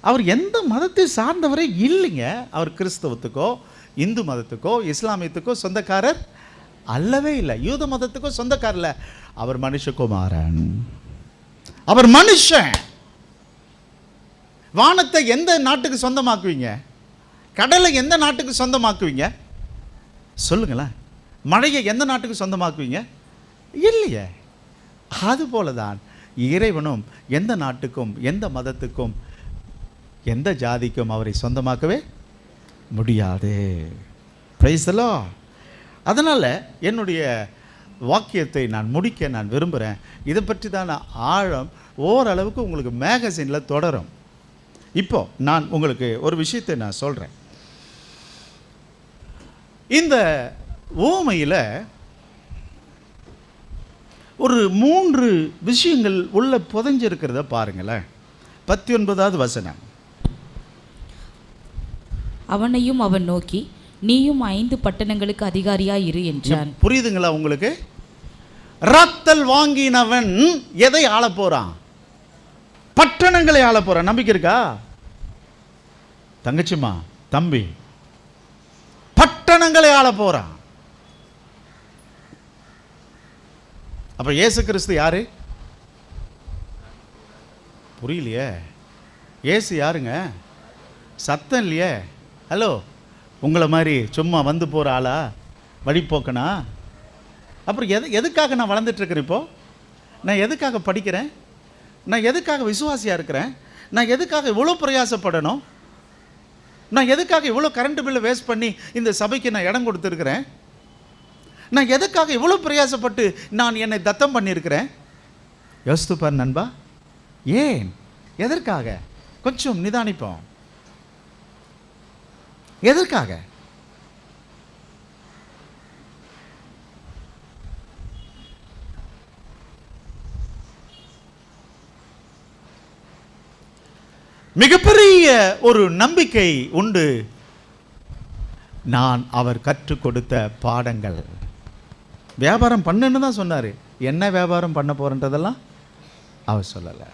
அவர் எந்த மதத்தை சார்ந்தவரே இல்லைங்க. அவர் கிறிஸ்தவத்துக்கோ இந்து மதத்துக்கோ இஸ்லாமியத்துக்கோ சொந்தக்காரர் அல்லவே இல்லை. யூத மதத்துக்கோ சொந்தக்காரர் இல்லை. அவர் மனுஷகுமாரன், அவர் மனுஷன். வானத்தை எந்த நாட்டுக்கு சொந்தமாக்குவீங்க? கடலை எந்த நாட்டுக்கு சொந்தமாக்குவீங்க? சொல்லுங்களேன். மழையை எந்த நாட்டுக்கு சொந்தமாக்குவீங்க? இல்லையே. அதுபோல தான் இறைவனும் எந்த நாட்டுக்கும் எந்த மதத்துக்கும் எந்த ஜாதிக்கும் அவரை சொந்தமாக்கவே முடியாது. Praise the Lord. அதனால் என்னுடைய வாக்கியத்தை நான் முடிக்க நான் விரும்புகிறேன். இதை பற்றி தான் நான் ஆழம் ஓரளவுக்கு உங்களுக்கு மேகசினில் தொடரும். இப்போ நான் உங்களுக்கு ஒரு விஷயத்தை நான் சொல்கிறேன். இந்த உவமையில் ஒரு 3 விஷயங்கள் உள்ள புதைஞ்சிருக்கிறத பாருங்களேன். 19வது வசனம். அவனையும் அவன் நோக்கி, நீயும் 5 பட்டணங்களுக்கு அதிகாரியாய் இரு என்றான். புரியுதுங்களா உங்களுக்கு? ரத்தல் வாங்கினவன் எதை ஆள போறான்? பட்டணங்களை ஆள போறான். நம்பிக்கை இருக்கா தங்கச்சிமா, தம்பி? பட்டணங்களை ஆள போறான். அப்ப இயேசு கிறிஸ்து யாரு? புரியலையே. இயேசு யாருங்க? சத்தம் இல்லையே. ஹலோ, உங்களை மாதிரி சும்மா வந்து போகிற ஆளா? வழிபோக்கனா? அப்புறம் எதுக்காக நான் வளர்ந்துட்டுருக்கிறேன்? இப்போது நான் எதுக்காக படிக்கிறேன்? நான் எதுக்காக விசுவாசியாக இருக்கிறேன்? நான் எதுக்காக இவ்வளோ பிரயாசப்படணும்? நான் எதுக்காக இவ்வளோ கரண்ட் பில்லை வேஸ்ட் பண்ணி இந்த சபைக்கு நான் இடம் கொடுத்துருக்கிறேன்? நான் எதுக்காக இவ்வளோ பிரயாசப்பட்டு நான் என்னை தத்தம் பண்ணியிருக்கிறேன்? யோசித்து பார் நண்பா. ஏன், எதற்காக? கொஞ்சம் நிதானிப்போம். எதற்காக? மிகப்பெரிய ஒரு நம்பிக்கை உண்டு. நான் அவர் கற்றுக் கொடுத்த பாடங்கள். வியாபாரம் பண்ணுன்னு தான் சொன்னார். என்ன வியாபாரம் பண்ண போறன்றதெல்லாம் அவர் சொல்லலை.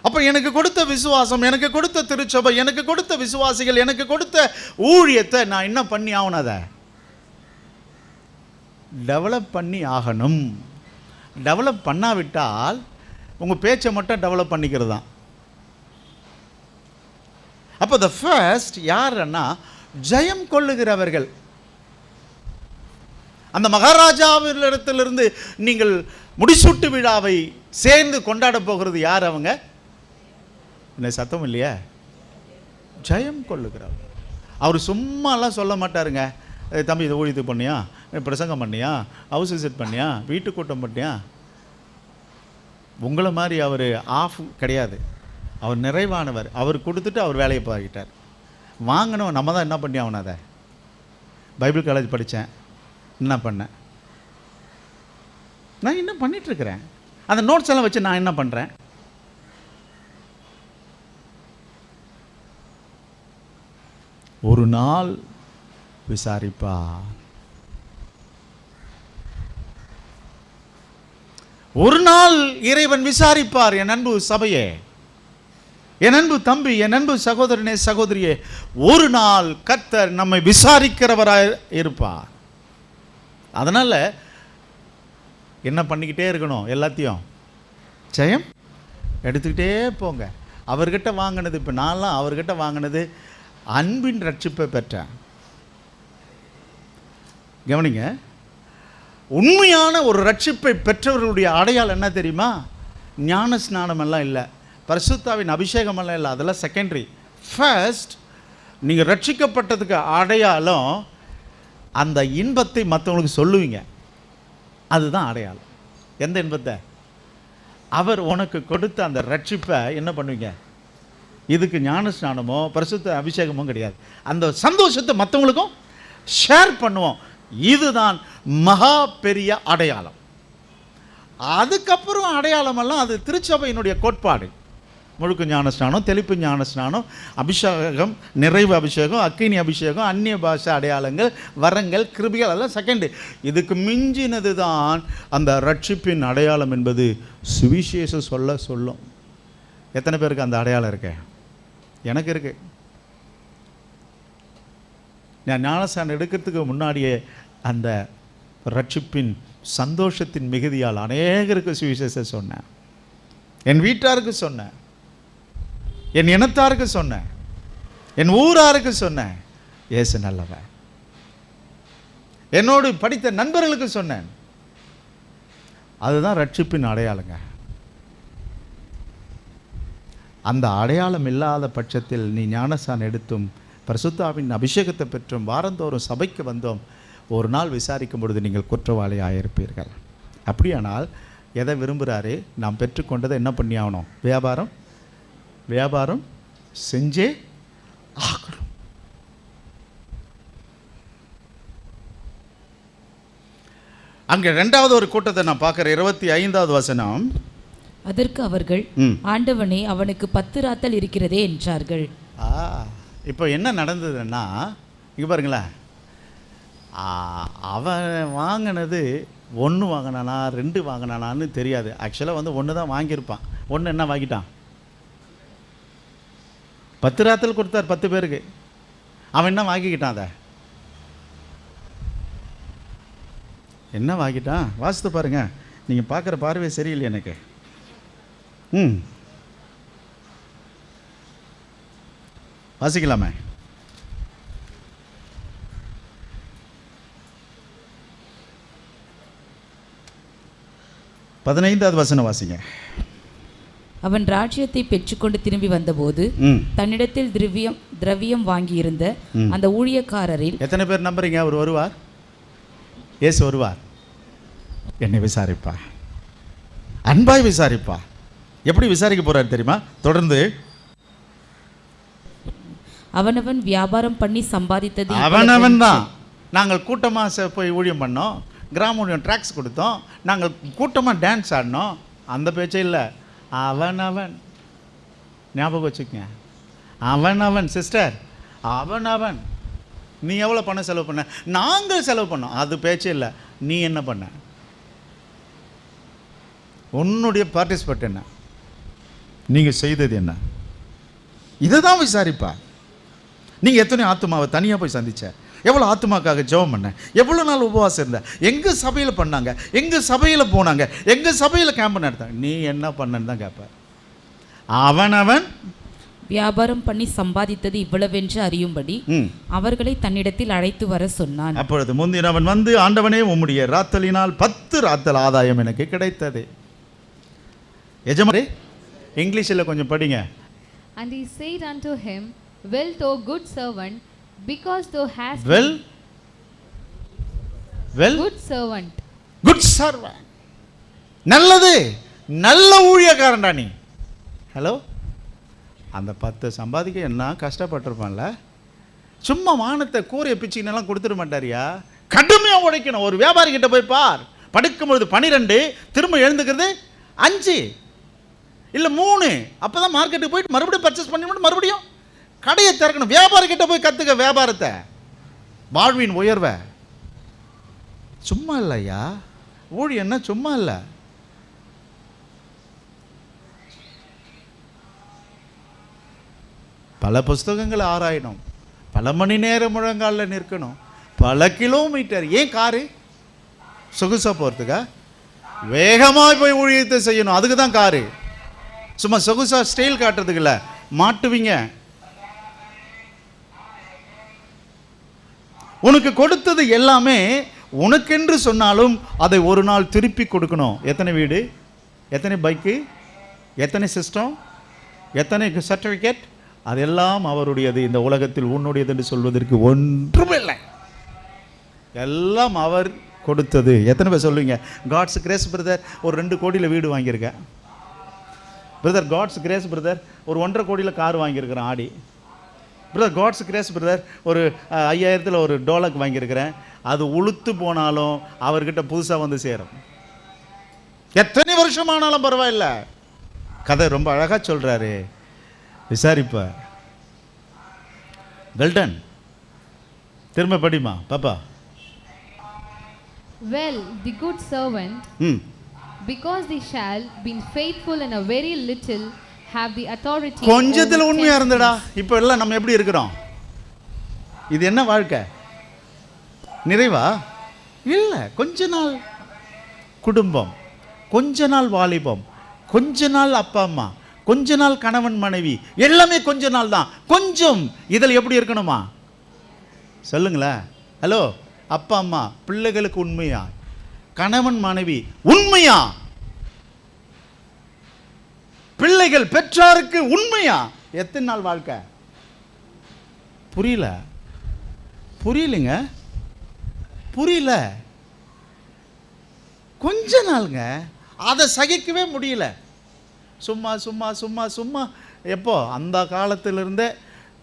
அப்போ எனக்கு கொடுத்த விசுவாசம், எனக்கு கொடுத்த திருச்சபை, எனக்கு கொடுத்த விசுவாசிகள், எனக்கு கொடுத்த ஊழியத்தை நான் என்ன பண்ணி ஆகணும்? அதை டெவலப் பண்ணி ஆகணும். டெவலப் பண்ணாவிட்டால் உங்கள் பேச்சை மட்டும் டெவலப் பண்ணிக்கிறது தான். அப்போ த ஃபர்ஸ்ட் யாருன்னா ஜெயம் கொள்ளுகிறவர்கள். அந்த மகாராஜாவிலிருந்து நீங்கள் முடிசூட்டு விழாவை சேர்ந்து கொண்டாட போகிறது யார்? அவங்க என்ன சத்தம் இல்லையா? ஜெயம் கொள்ளுகிறவர். அவர் சும்மாலாம் சொல்ல மாட்டாருங்க. தம்பி இதை ஊழியத்து பண்ணியா, பிரசங்கம் பண்ணியா, ஹவுஸ் விசிட் பண்ணியா, வீட்டு கூட்டம் பண்ணியா. உங்களை மாதிரி அவர் ஆஃப் கிடையாது. அவர் நிறைவானவர். அவர் கொடுத்துட்டு அவர் வேலையை பார்க்கிட்டார். வாங்கணும், நம்ம தான் என்ன பண்ணி ஆகணும். அதை பைபிள் காலேஜ் படித்தேன், என்ன பண்ணேன், நான் என்ன பண்ணிகிட்ருக்கிறேன், அந்த நோட்ஸ் எல்லாம் வச்சு நான் என்ன பண்ணுறேன்? ஒரு நாள் விசாரிப்பா. ஒரு நாள் இறைவன் விசாரிப்பார். என் அன்பு சபையே, என் அன்பு தம்பி, என் அன்பு சகோதரனே, சகோதரியே, ஒரு நாள் கர்த்தர் நம்மை விசாரிக்கிறவராய் இருப்பார். அதனால என்ன பண்ணிக்கிட்டே இருக்கணும்? எல்லாத்தையும் ஜெயம் எடுத்துக்கிட்டே போங்க. அவர்கிட்ட வாங்கினது, இப்போ நான்லாம் அவர்கிட்ட வாங்கினது அன்பின் ரட்சிப்பை பெற்றேன். கவனிங்க, உண்மையான ஒரு ரட்சிப்பை பெற்றவர்களுடைய அடையாளம் என்ன தெரியுமா? ஞான ஸ்நானம் எல்லாம் இல்லை, பரிசுத்தாவின் அபிஷேகம் எல்லாம் இல்லை, அதெல்லாம் செகண்டரி. ஃபர்ஸ்ட் நீங்கள் ரட்சிக்கப்பட்டதுக்கு அடையாளம் அந்த இன்பத்தை மற்றவங்களுக்கு சொல்லுவீங்க. அதுதான் அடையாளம். எந்த இன்பத்தை? அவர் உனக்கு கொடுத்த அந்த ரட்சிப்பை என்ன பண்ணுவீங்க? இதுக்கு ஞான ஸ்நானமோ பரிசுத்த அபிஷேகமோ கிடையாது. அந்த சந்தோஷத்தை மற்றவங்களுக்கும் ஷேர் பண்ணுவோம். இதுதான் மகா பெரிய அடையாளம். அதுக்கப்புறம் அடையாளமெல்லாம் அது திருச்சபையினுடைய கோட்பாடு. முழுக்க ஞானஸ்நானம், தெளிப்பு ஞானஸ்நானம், அபிஷேகம், நிறைவு அபிஷேகம், அக்கினி அபிஷேகம், அந்நிய பாஷை அடையாளங்கள், வரங்கள், கிருபிகள் எல்லாம் செகண்டு. இதுக்கு மிஞ்சினது தான் அந்த ரட்சிப்பின் அடையாளம் என்பது சுவிசேஷம் சொல்லும். எத்தனை பேருக்கு அந்த அடையாளம் இருக்கு? எனக்கு இருக்கு. நான் ஞானஸ்நானம் எடுக்கிறதுக்கு முன்னாடியே அந்த ரட்சிப்பின் சந்தோஷத்தின் மிகுதியால் அநேகருக்கு சுவிசேஷம் சொன்னேன். என் வீட்டாருக்கு சொன்னேன், என் இனத்தாருக்கு சொன்னேன், என் ஊராருக்கு சொன்னேன். இயேசு நல்லவன். என்னோடு படித்த நண்பர்களுக்கு சொன்னேன். அதுதான் ரட்சிப்பின் அடையாளங்க. அந்த அடையாளம் இல்லாத பட்சத்தில் நீ ஞானஸ்நானம் எடுத்தும் பரிசுத்தாவின் அபிஷேகத்தை பெற்றும் வாரந்தோறும் சபைக்கு வந்தோம், ஒரு நாள் விசாரிக்கும் பொழுது நீங்கள் குற்றவாளி ஆகியிருப்பீர்கள். அப்படியானால் எதை விரும்புகிறாரு? நாம் பெற்றுக்கொண்டதை என்ன பண்ணி ஆகணும்? வியாபாரம் செஞ்சே ஆகணும். அங்கே ரெண்டாவது ஒரு கூட்டத்தை நான் பார்க்குறேன். 25வது வசனம். அதற்கு அவர்கள், ஆண்டவனே, அவனுக்கு 10 ராத்தல் இருக்கிறதே என்றார்கள். இப்போ என்ன நடந்ததுன்னா, இங்கே பாருங்களேன், அவன் வாங்கினது 1 வாங்கினானா 2 வாங்கினானான்னு தெரியாது. ஆக்சுவலாக வந்து 1 தான் வாங்கியிருப்பான். 1 என்ன வாங்கிட்டான்? 10 ராத்தல் கொடுத்தார் 10 பேருக்கு. அவன் என்ன வாங்கிக்கிட்டான்? அதை என்ன வாங்கிட்டான்? வாசித்து பாருங்க. நீங்கள் பார்க்குற பார்வை சரியில்லை எனக்கு. வாசிக்கலாமே. 15வது வசனம் வாசிங்க. அவன் ராஜ்யத்தை பெற்றுக்கொண்டு திரும்பி வந்தபோது தன்னிடத்தில் திரவியம் வாங்கியிருந்த அந்த ஊழியக்காரரில் எத்தனை பேர் நம்புறீங்க அவர் வருவார்? இயேசு வருவார். என்னை விசாரிப்பா, அன்பாய் விசாரிப்பா. எப்படி விசாரிக்க போறாரு தெரியுமா? தொடர்ந்து அவனவன் வியாபாரம் பண்ணி சம்பாதித்தது அவனவன் தான். நாங்கள் கூட்டமாக போய் ஊழியம் பண்ணோம், கிராம ஊழியம் ட்ராக்ஸ் கொடுத்தோம், நாங்கள் கூட்டமாக டான்ஸ் ஆடினோம், அந்த பேச்சே இல்லை. அவனவன், ஞாபகம் வச்சுக்கங்க, அவனவன். சிஸ்டர், அவனவன். நீ எவ்வளோ பணம் செலவு பண்ண? நாங்கள் செலவு பண்ணோம், அது பேச்சே இல்லை. நீ என்ன பண்ண? உன்னுடைய பார்ட்டிசிபேட் என்ன? நீங்கள் செய்தது என்ன? இதை தான் விசாரிப்பா. நீங்கள் எத்தனை ஆத்துமாவை தனியாக போய் சந்திச்ச? எவ்வளோ ஆத்துமாக்காக ஜெபம் பண்ண? எவ்வளோ நாள் உபவாசம் இருந்த? எங்கள் சபையில் பண்ணாங்க, எங்கள் சபையில் போனாங்க, எங்கள் சபையில் கேம்ப் நடத்தாங்க. நீ என்ன பண்ணன்னு தான் கேட்ப. அவனவன் வியாபாரம் பண்ணி சம்பாதித்தது இவ்வளவென்று அறியும்படி அவர்களை தன்னிடத்தில் அழைத்து வர சொன்னான். அப்பொழுது முந்தினவன் வந்து, ஆண்டவனே, உம்முடைய ராத்தலினால் 10 ராத்தல் ஆதாயம் எனக்கு கிடைத்தது. எஜமானே, இங்கிலீஷில் கொஞ்சம் படிங்க. And he said unto him, Well, thou good servant, because thou hast well good servant. Good servant. நல்லது, நல்ல ஊழியக்காரன்டா நீ. ஹலோ, அந்த 10 சம்பாதிக்க என்ன கஷ்டப்பட்டிருப்பான்ல. சும்மா வானத்தை கூரையை பிச்சுக்கினெல்லாம் கொடுத்துட மாட்டாரியா? கடுமையாக உழைக்கணும். ஒரு வியாபாரி கிட்ட போய் பார், படுக்கும்பொழுது 12, திரும்ப எழுந்துக்கிறது 5 இல்லை 3. அப்போ தான் மார்க்கெட்டுக்கு போயிட்டு மறுபடியும் பர்ச்சேஸ் பண்ணி மறுபடியும் கடையை திறக்கணும். வியாபாரி கிட்ட போய் கற்றுக்க வியாபாரத்தை, வாழ்வின் உயர்வை. சும்மா இல்லையா ஊழியன்னா? சும்மா இல்லை. பல புஸ்தகங்களை ஆராயணும், பல மணி நேரம் முழங்காலில் நிற்கணும், பல கிலோமீட்டர். ஏன் காரு? சொகுசாக போகிறதுக்கா? வேகமாக போய் ஊழியத்தை செய்யணும், அதுக்கு தான் காரு. சும்மா சொகுசா ஸ்டைல் காட்டுறதுக்கு இல்லை, மாட்டுவீங்க. உனக்கு கொடுத்தது எல்லாமே உனக்கென்று சொன்னாலும் அதை ஒரு நாள் திருப்பி கொடுக்கணும். எத்தனை வீடு, எத்தனை பைக்கு, எத்தனை சிஸ்டம், எத்தனை சர்டிஃபிகேட், அதெல்லாம் அவருடையது. இந்த உலகத்தில் உன்னுடையது என்று சொல்வதற்கு ஒன்றுமில்லை, எல்லாம் அவர் கொடுத்தது. எத்தனை பேர் சொல்லுவீங்க, காட்ஸ் கிரேஸ் பிரதர் ஒரு 2 கோடியில் வீடு வாங்கியிருக்கேன் பிரதர், காட்ஸ் கிரேஸ் பிரதர் ஒரு 1.5 கோடியில் கார் வாங்கியிருக்கிறேன் ஆடி பிரதர், காட்ஸ் கிரேஸ் பிரதர் ஒரு 5000 ஒரு டோலக் வாங்கியிருக்கிறேன். அது உளுத்து போனாலும் அவர்கிட்ட புதுசாக வந்து சேரும். எத்தனை வருஷமானாலும் பரவாயில்ல. கதை ரொம்ப அழகாக சொல்கிறாரு, விசாரிப்ப. வெல்டன். திரும்ப படிமா பாப்பா. Well, the good servant, because they shall be faithful in a very little, have the authority. கொஞ்சத்துல உண்மையா இருந்தடா. இப்போ எல்லாம் நம்ம எப்படி இருக்கிறோம்? இது என்ன வாழ்க்கை? நிறைவா? இல்லை. கொஞ்ச நாள் குடும்பம், கொஞ்ச நாள் வாலிபம், கொஞ்ச நாள் அப்பா அம்மா, கொஞ்ச நாள் கணவன் மனைவி, எல்லாமே கொஞ்ச நாள் தான். கொஞ்சம் இதில் எப்படி இருக்கணுமா சொல்லுங்களேன். ஹலோ, அப்பா அம்மா பிள்ளைகளுக்கு உண்மையா, கணவன் மனைவி உண்மையா, பிள்ளைகள் பெற்றாருக்கு உண்மையா? எத்தனை நாள் வாழ்க்கை? புரியலைங்க, புரியல. கொஞ்ச நாளுங்க, அதை சகிக்கவே முடியல. சும்மா சும்மா சும்மா சும்மா. எப்போ? அந்த காலத்திலிருந்தே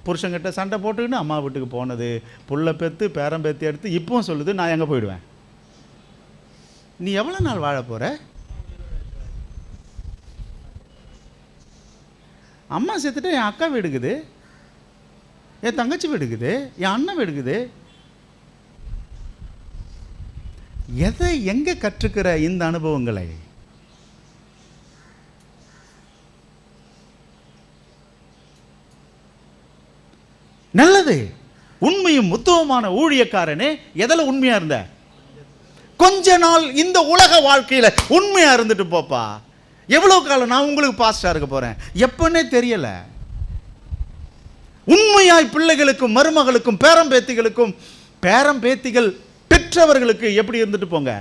புருஷங்கிட்ட சண்டை போட்டுக்கின்னு அம்மா வீட்டுக்கு போனது, புள்ள பெற்று பேரம் பேத்தி எடுத்து இப்போவும் சொல்லுது, நான் எங்கே போயிடுவேன். நீ எவ்வளோ நாள் வாழ போகிற? அம்மா செத்துட்டு என் அக்கா வீடுக்குது, என் தங்கச்சி வீடுக்குது, என் அண்ணன் வீடுக்குது. எதை எங்கே கற்றுக்கிற இந்த அனுபவங்களை? நல்லது. உண்மையும் உத்தமமான ஊழியக்காரனே, எதில் உண்மையா இருந்த? கொஞ்ச நாள் இந்த உலக வாழ்க்கையில உண்மையா இருந்துட்டு போப்பா. எவ்வளவு காலம் நான் உங்களுக்கு பாஸ்டா இருக்க போறேன் எப்பன்னே தெரியல. உண்மையாய் பிள்ளைகளுக்கும் மருமகளுக்கும் பேரம்பேத்திகளுக்கும், பேரம்பேத்திகள் பெற்றவர்களுக்கு எப்படி இருந்துட்டு போங்க.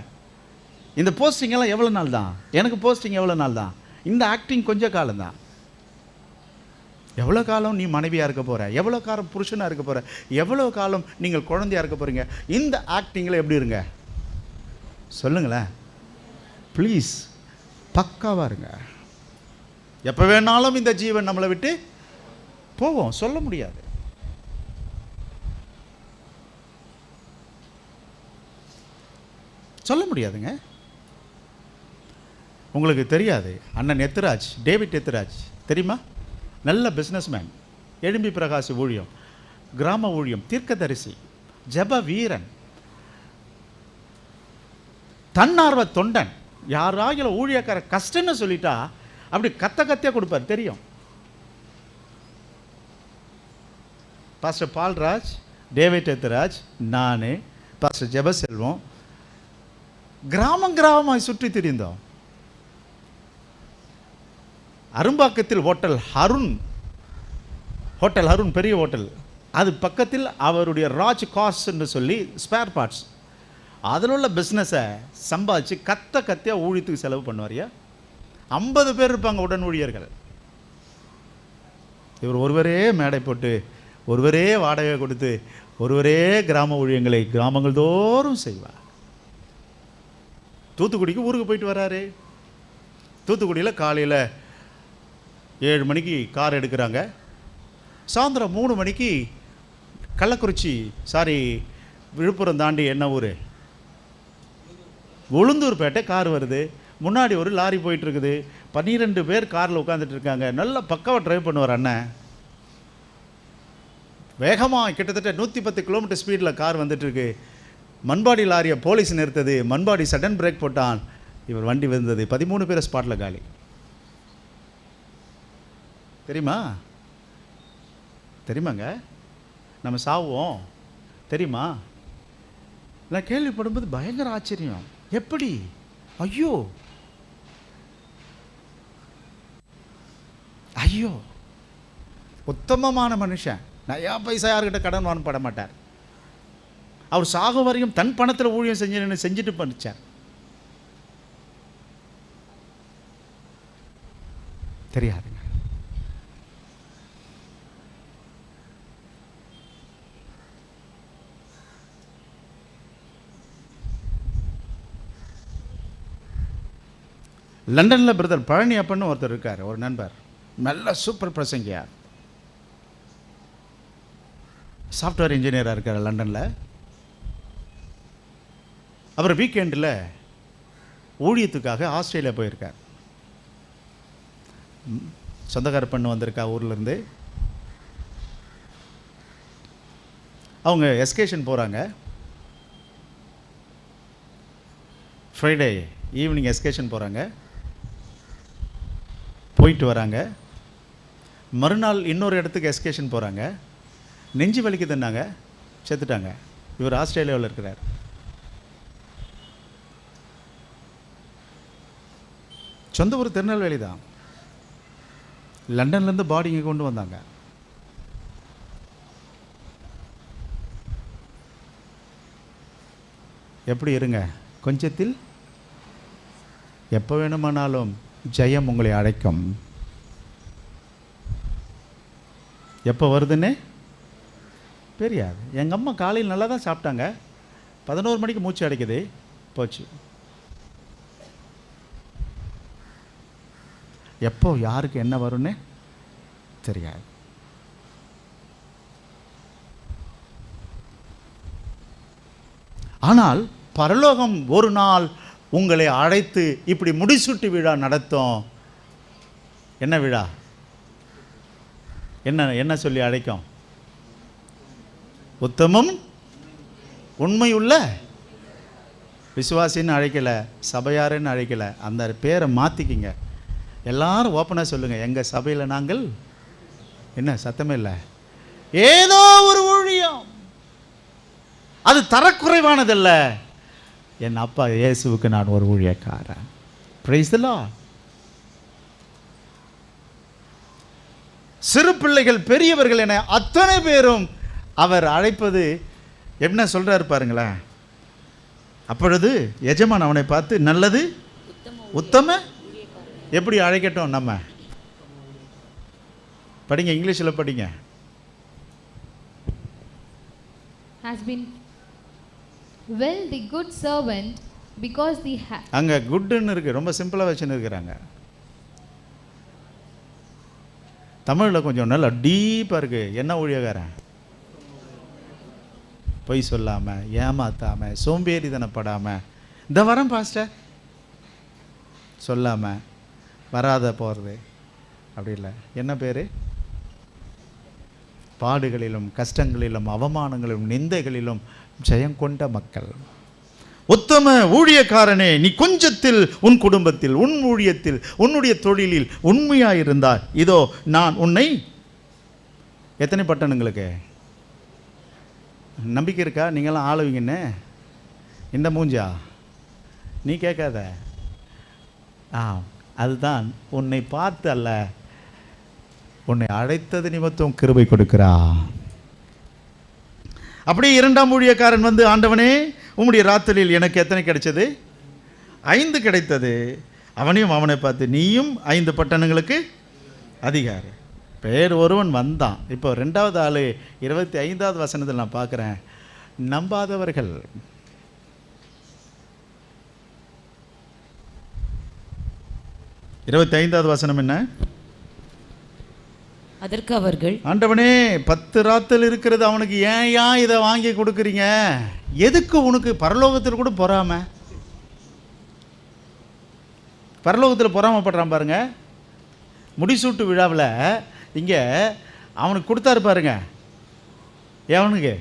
இந்த போஸ்டிங் எல்லாம் எவ்வளோ நாள் தான்? எனக்கு போஸ்டிங் எவ்வளோ நாள் தான்? இந்த ஆக்டிங் கொஞ்ச காலம் தான். எவ்வளோ காலம் நீ மனைவியாக இருக்க போகிற, எவ்வளோ காலம் புருஷனாக இருக்க போகிற, எவ்வளோ காலம் நீங்கள் குழந்தையாக இருக்க போகிறீங்க? இந்த ஆக்டிங்கில் எப்படி இருங்க சொல்லுங்களேன் ப்ளீஸ். பக்காவாக இருங்க. எப்போ வேணாலும் இந்த ஜீவன் நம்மளை விட்டு போவோம், சொல்ல முடியாது. சொல்ல முடியாதுங்க. உங்களுக்கு தெரியாது, அண்ணன் எத்திராஜ், டேவிட் எத்திராஜ் தெரியுமா? நல்ல பிஸ்னஸ்மேன், எழும்பி பிரகாசி ஊழியம், கிராம ஊழியம், தீர்க்கதரிசி, ஜப வீரன், தன்னார்வ தொண்டன். யாராகிற ஊழியக்கார கஷ்டம்னு சொல்லிட்டா அப்படி கத்தியாக கொடுப்பார், தெரியும். பாஸ்டர் பால்ராஜ், டேவிட் எத்திராஜ், நான், பாஸ்டர் ஜெபசெல்வம் கிராமமாக சுற்றி திரிந்தோம். அரும்பாக்கத்தில் ஹோட்டல் ஹருண் பெரிய ஹோட்டல், அது பக்கத்தில் அவருடைய ராஜ் காஸ் என்று சொல்லி ஸ்பேர் பார்ட்ஸ், அதில் உள்ள பிஸ்னஸை சம்பாதிச்சு கத்தியாக ஊழியத்துக்கு செலவு பண்ணுவாரியா. 50 பேர் இருப்பாங்க உடன் ஊழியர்கள். இவர் ஒருவரே மேடை போட்டு, ஒருவரே வாடகை கொடுத்து, ஒருவரே கிராம ஊழியங்களை கிராமங்கள் தோறும் செய்வார். தூத்துக்குடிக்கு ஊருக்கு போயிட்டு வராரு. தூத்துக்குடியில் காலையில் 7 மணிக்கு கார் எடுக்கிறாங்க, சாயந்தரம் 3 மணிக்கு கள்ளக்குறிச்சி விழுப்புரம் தாண்டி என்ன ஊர், உளுந்தூர்பேட்டை கார் வருது. முன்னாடி ஒரு லாரி போயிட்டுருக்குது, 12 பேர் காரில் உட்காந்துட்டு இருக்காங்க. நல்லா பக்காவாக ட்ரைவ் பண்ணுவார் அண்ணன். வேகமாக கிட்டத்தட்ட 110 கிலோமீட்டர் ஸ்பீடில் கார் வந்துட்டுருக்கு. மண்பாடி லாரியை போலீஸ் நிறுத்தது, மண்பாடி சடன் பிரேக் போட்டான், இவர் வண்டி வந்தது, 13 பேர் ஸ்பாட்டில் காலி. தெரியுமாங்க? நம்ம சாவோம் தெரியுமா? நான் கேள்விப்படும்போது பயங்கர ஆச்சரியம். எப்படி? ஐயோ உத்தமமான மனுஷன், நயா பைசா யார்கிட்ட கடன் வாங்கப்பட மாட்டார். அவர் சாகும் வரையும் தன் பணத்தில் ஊழியம் செஞ்சுட்டு பண்ணிச்சார். தெரியாதுங்க. லண்டனில் பிரதர் பழனி அப்பன்னு ஒருத்தர் இருக்கார், ஒரு நண்பர், நல்ல சூப்பர் பிரசங்கியார், சாஃப்ட்வேர் இன்ஜினியராக இருக்கார் லண்டனில். அவர் வீக்கெண்டில் ஊழியத்துக்காக ஆஸ்திரேலியா போயிருக்கார். சொந்தக்கார பெண்ணு வந்திருக்கா ஊர்லேருந்து. அவங்க எஸ்கேஷன் போகிறாங்க. ஃப்ரைடே ஈவினிங் எஸ்கேஷன் போகிறாங்க, போயிட்டு வராங்க. மறுநாள் இன்னொரு இடத்துக்கு எஸ்கேஷன் போகிறாங்க. நெஞ்சு வலிக்குதுன்னாங்க, செத்துட்டாங்க. இவர் ஆஸ்திரேலியாவில் இருக்கிறார். சொந்த ஊர் திருநெல்வேலி தான். லண்டன்லேருந்து பாடி இங்கே கொண்டு வந்தாங்க. எப்படி இருங்க, கொஞ்சத்தில் எப்போ வேணுமானாலும் ஜெயம் உங்களை அழைக்கும். எப்போ வருதுன்னு தெரியாது. எங்கள் அம்மா காலையில் நல்லா தான் சாப்பிட்டாங்க, 11 மணிக்கு மூச்சு அடைக்குது, போச்சு. எப்போ யாருக்கு என்ன வரும்னு தெரியாது. ஆனால் பரலோகம் ஒரு நாள் உங்களை அழைத்து இப்படி முடிசூட்டு விழா நடத்தும். என்ன விழா? என்ன சொல்லி அழைக்கும்? உத்தமம் உண்மையுள்ள விசுவாசின்னு அழைக்கலை, சபையாருன்னு அழைக்கலை. அந்த பேரை மாற்றிக்கிங்க. எல்லாரும் ஓப்பனாக சொல்லுங்கள், எங்கள் சபையில் நாங்கள் என்ன சத்தமே இல்லை, ஏதோ ஒரு ஊழியம். அது தரக்குறைவானதல்ல. என் அப்பா இயேசுவுக்கு நான் ஒரு ஊழியக்காரன். Praise the Lord. சிறு பிள்ளைகள் பெரியவர்கள் என அத்தனை பேரும் அவர் அழைப்பது என்ன சொல்றாரு பாருங்களேன். அப்பொழுது எஜமான் அவனை பார்த்து, நல்லது உத்தம எப்படி அழைக்கட்டும்? நம்ம படிங்க, இங்கிலீஷில் படிங்க. has been well the good servant because the அங்கே குட்னு இருக்கு, ரொம்ப சிம்பிளாக வச்சுன்னு இருக்கிறாங்க. தமிழில் கொஞ்சம் நல்லா டீப்பாக இருக்குது. என்ன ஊழியக்காரன்? பொய் சொல்லாமல், ஏமாத்தாமல், சோம்பேறித்தனப்படாமல், இந்த வரம் பாஸ்டர் சொல்லாமல், வராத போகிறது அப்படி இல்லை. என்ன பேர்? பாடுகளிலும் கஷ்டங்களிலும் அவமானங்களிலும் நிந்தைகளிலும் ஜெயங்கொண்ட மக்கள். உத்தம ஊழியக்காரனே, நீ கொஞ்சத்தில் உன் குடும்பத்தில், உன் ஊழியத்தில், உன்னுடைய தொழிலில் உண்மையாயிருந்தார், இதோ நான் உன்னை. எத்தனை பட்டணங்களுக்கு நம்பிக்கை இருக்கா? நீங்களாம் ஆளுவீங்கன்னு இந்த மூஞ்சா நீ கேட்காத. அதுதான் உன்னை பார்த்து அல்ல, உன்னை அழைத்தது நிமித்தம் கிருபை கொடுக்கிறா. அப்படியே இரண்டாம் ஊழியக்காரன் வந்து, ஆண்டவனே உம்முடைய ராத்திரியில் எனக்கு எத்தனை கிடைச்சது? 5 கிடைத்தது. அவனையும் அவனை பார்த்து, நீயும் 5 பட்டணங்களுக்கு அதிகாரி. பேர் ஒருவன் வந்தான். இப்போ 2வது ஆள் 25வது வசனத்தில் நான் பார்க்குறேன், நம்பாதவர்கள். இருபத்தி 5வது வசனம் என்ன? அதற்கு அவர்கள், ஆண்டவனே 10 ராத்தல் இருக்கிறது, அவனுக்கு ஏன் இதை வாங்கி கொடுக்குறீங்க? எதுக்கு உனக்கு? பரலோகத்தில் கூட பொறாம, பரலோகத்தில் பொறாமப்படுறான் பாருங்க. முடிசூட்டு விழாவில் இங்கே அவனுக்கு கொடுத்தாரு பாருங்க. எவனுக்கு?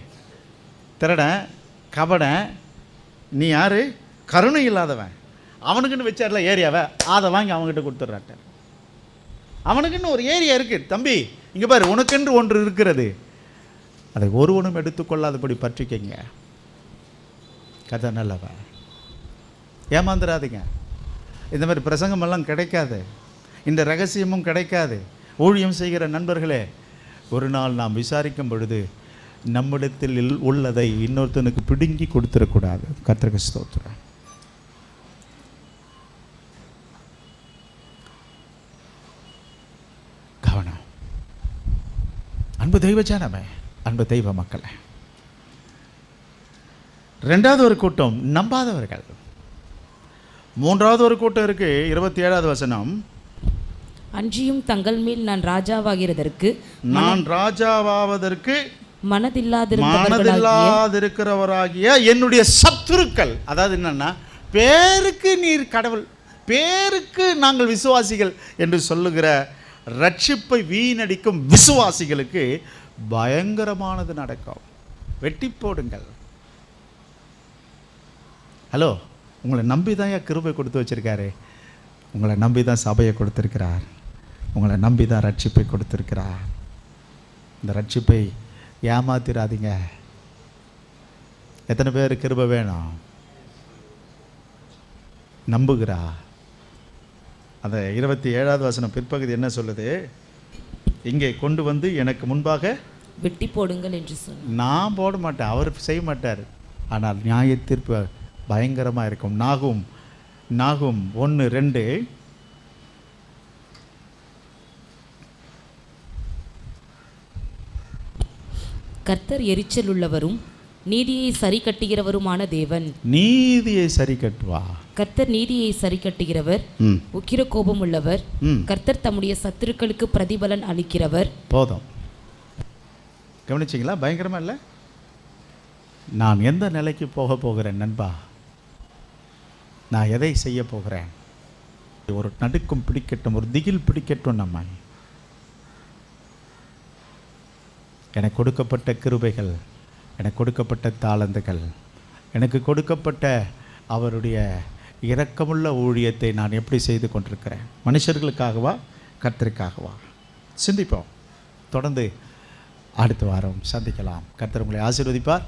திருடன், கபடன், நீ யார்? கருணை இல்லாதவன். அவனுக்குன்னு வச்சார்ல ஏரியாவை, அதை வாங்கி அவங்ககிட்ட கொடுத்துட்றாட்ட. அவனுக்குன்னு ஒரு ஏரியா இருக்குது தம்பி, இங்கே பாரு, உனக்கென்று ஒன்று இருக்கிறது, அதை ஒருவனும் எடுத்துக்கொள்ளாதபடி பற்றிக்கங்க. கதை நல்லவன். ஏமாந்துடாதீங்க. இந்த மாதிரி பிரசங்கமெல்லாம் கிடைக்காது, இந்த ரகசியமும் கிடைக்காது. ஊழியம் செய்கிற நண்பர்களே, ஒரு நாள் நாம் விசாரிக்கும் பொழுது நம்மிடத்தில் உள்ளதை இன்னொருத்தனுக்கு பிடுங்கி கொடுத்துடக்கூடாது. கர்த்தருக்கு ஸ்தோத்திரம். கவனம். அன்பு தெய்வ ஜனமே, அன்பு தெய்வ மக்களே, 2வது ஒரு கூட்டம் நம்பாதவர்கள். 3வது ஒரு கூட்டம் இருக்கு. 27வது வசனம், அன்றியும் தங்கள் மேல் நான் ராஜாவாவதற்கு மனதில்லாதிருக்கிறவராகிய என்னுடைய சத்துருக்கள். அதாவது என்னன்னா, பேருக்கு நீர் கடவுள், பேருக்கு நாங்கள் விசுவாசிகள் என்று சொல்லுகிற ரட்சிப்பை வீணடிக்கும் விசுவாசிகளுக்கு பயங்கரமானது நடக்கும். வெட்டி போடுங்கள். ஹலோ, உங்களை நம்பி தான் கிருபை கொடுத்து வச்சிருக்காரு. உங்களை நம்பி தான் சபையை கொடுத்துருக்கிறார். உங்களை நம்பி தான் ரட்சிப்பை கொடுத்துருக்கிறார். இந்த ரட்சிப்பை ஏமாத்திராதீங்க. எத்தனை பேர் கிருபை வேணும்? நம்புகிறா. அந்த 27வது வசனம் பிற்பகுதி என்ன சொல்லுது? இங்கே கொண்டு வந்து எனக்கு முன்பாக வெட்டி போடுங்கள் என்று சொன்ன. நான் போட மாட்டேன், அவர் செய்ய மாட்டார். ஆனால் நியாய தீர்ப்பு பயங்கரமாக இருக்கும். நாகும் 1:2, கர்த்தர் எரிச்சல் உள்ளவரும் நீதியை சரி கட்டுகிறவருமான தேவன். நீதியை சரி கட்டுவா. கர்த்தர் நீதியை சரி கட்டுகிறவர், உக்கிர கோபம் உள்ளவர். கர்த்தர் தம்முடைய சத்துருக்களுக்கு பிரதிபலன் அளிக்கிறவர். போதும். கவனிச்சிங்களா? பயங்கரமா இல்லை? நான் எந்த நிலைக்கு போகிறேன் நண்பா? நான் எதை செய்ய போகிறேன்? ஒரு நடுக்கம் பிடிக்கட்டும், ஒரு திகில் பிடிக்கட்டும். நம்ம எனக்கு கொடுக்கப்பட்ட கிருபைகள், எனக்கு கொடுக்கப்பட்ட தாளந்துகள், எனக்கு கொடுக்கப்பட்ட அவருடைய இரக்கமுள்ள ஊழியத்தை நான் எப்படி செய்து கொண்டிருக்கிறேன்? மனுஷர்களுக்காகவா, கர்த்தருக்காகவா? சிந்திப்போம். தொடர்ந்து அடுத்த வாரம் சந்திக்கலாம். கர்த்தர் உங்களை ஆசீர்வதிப்பார்.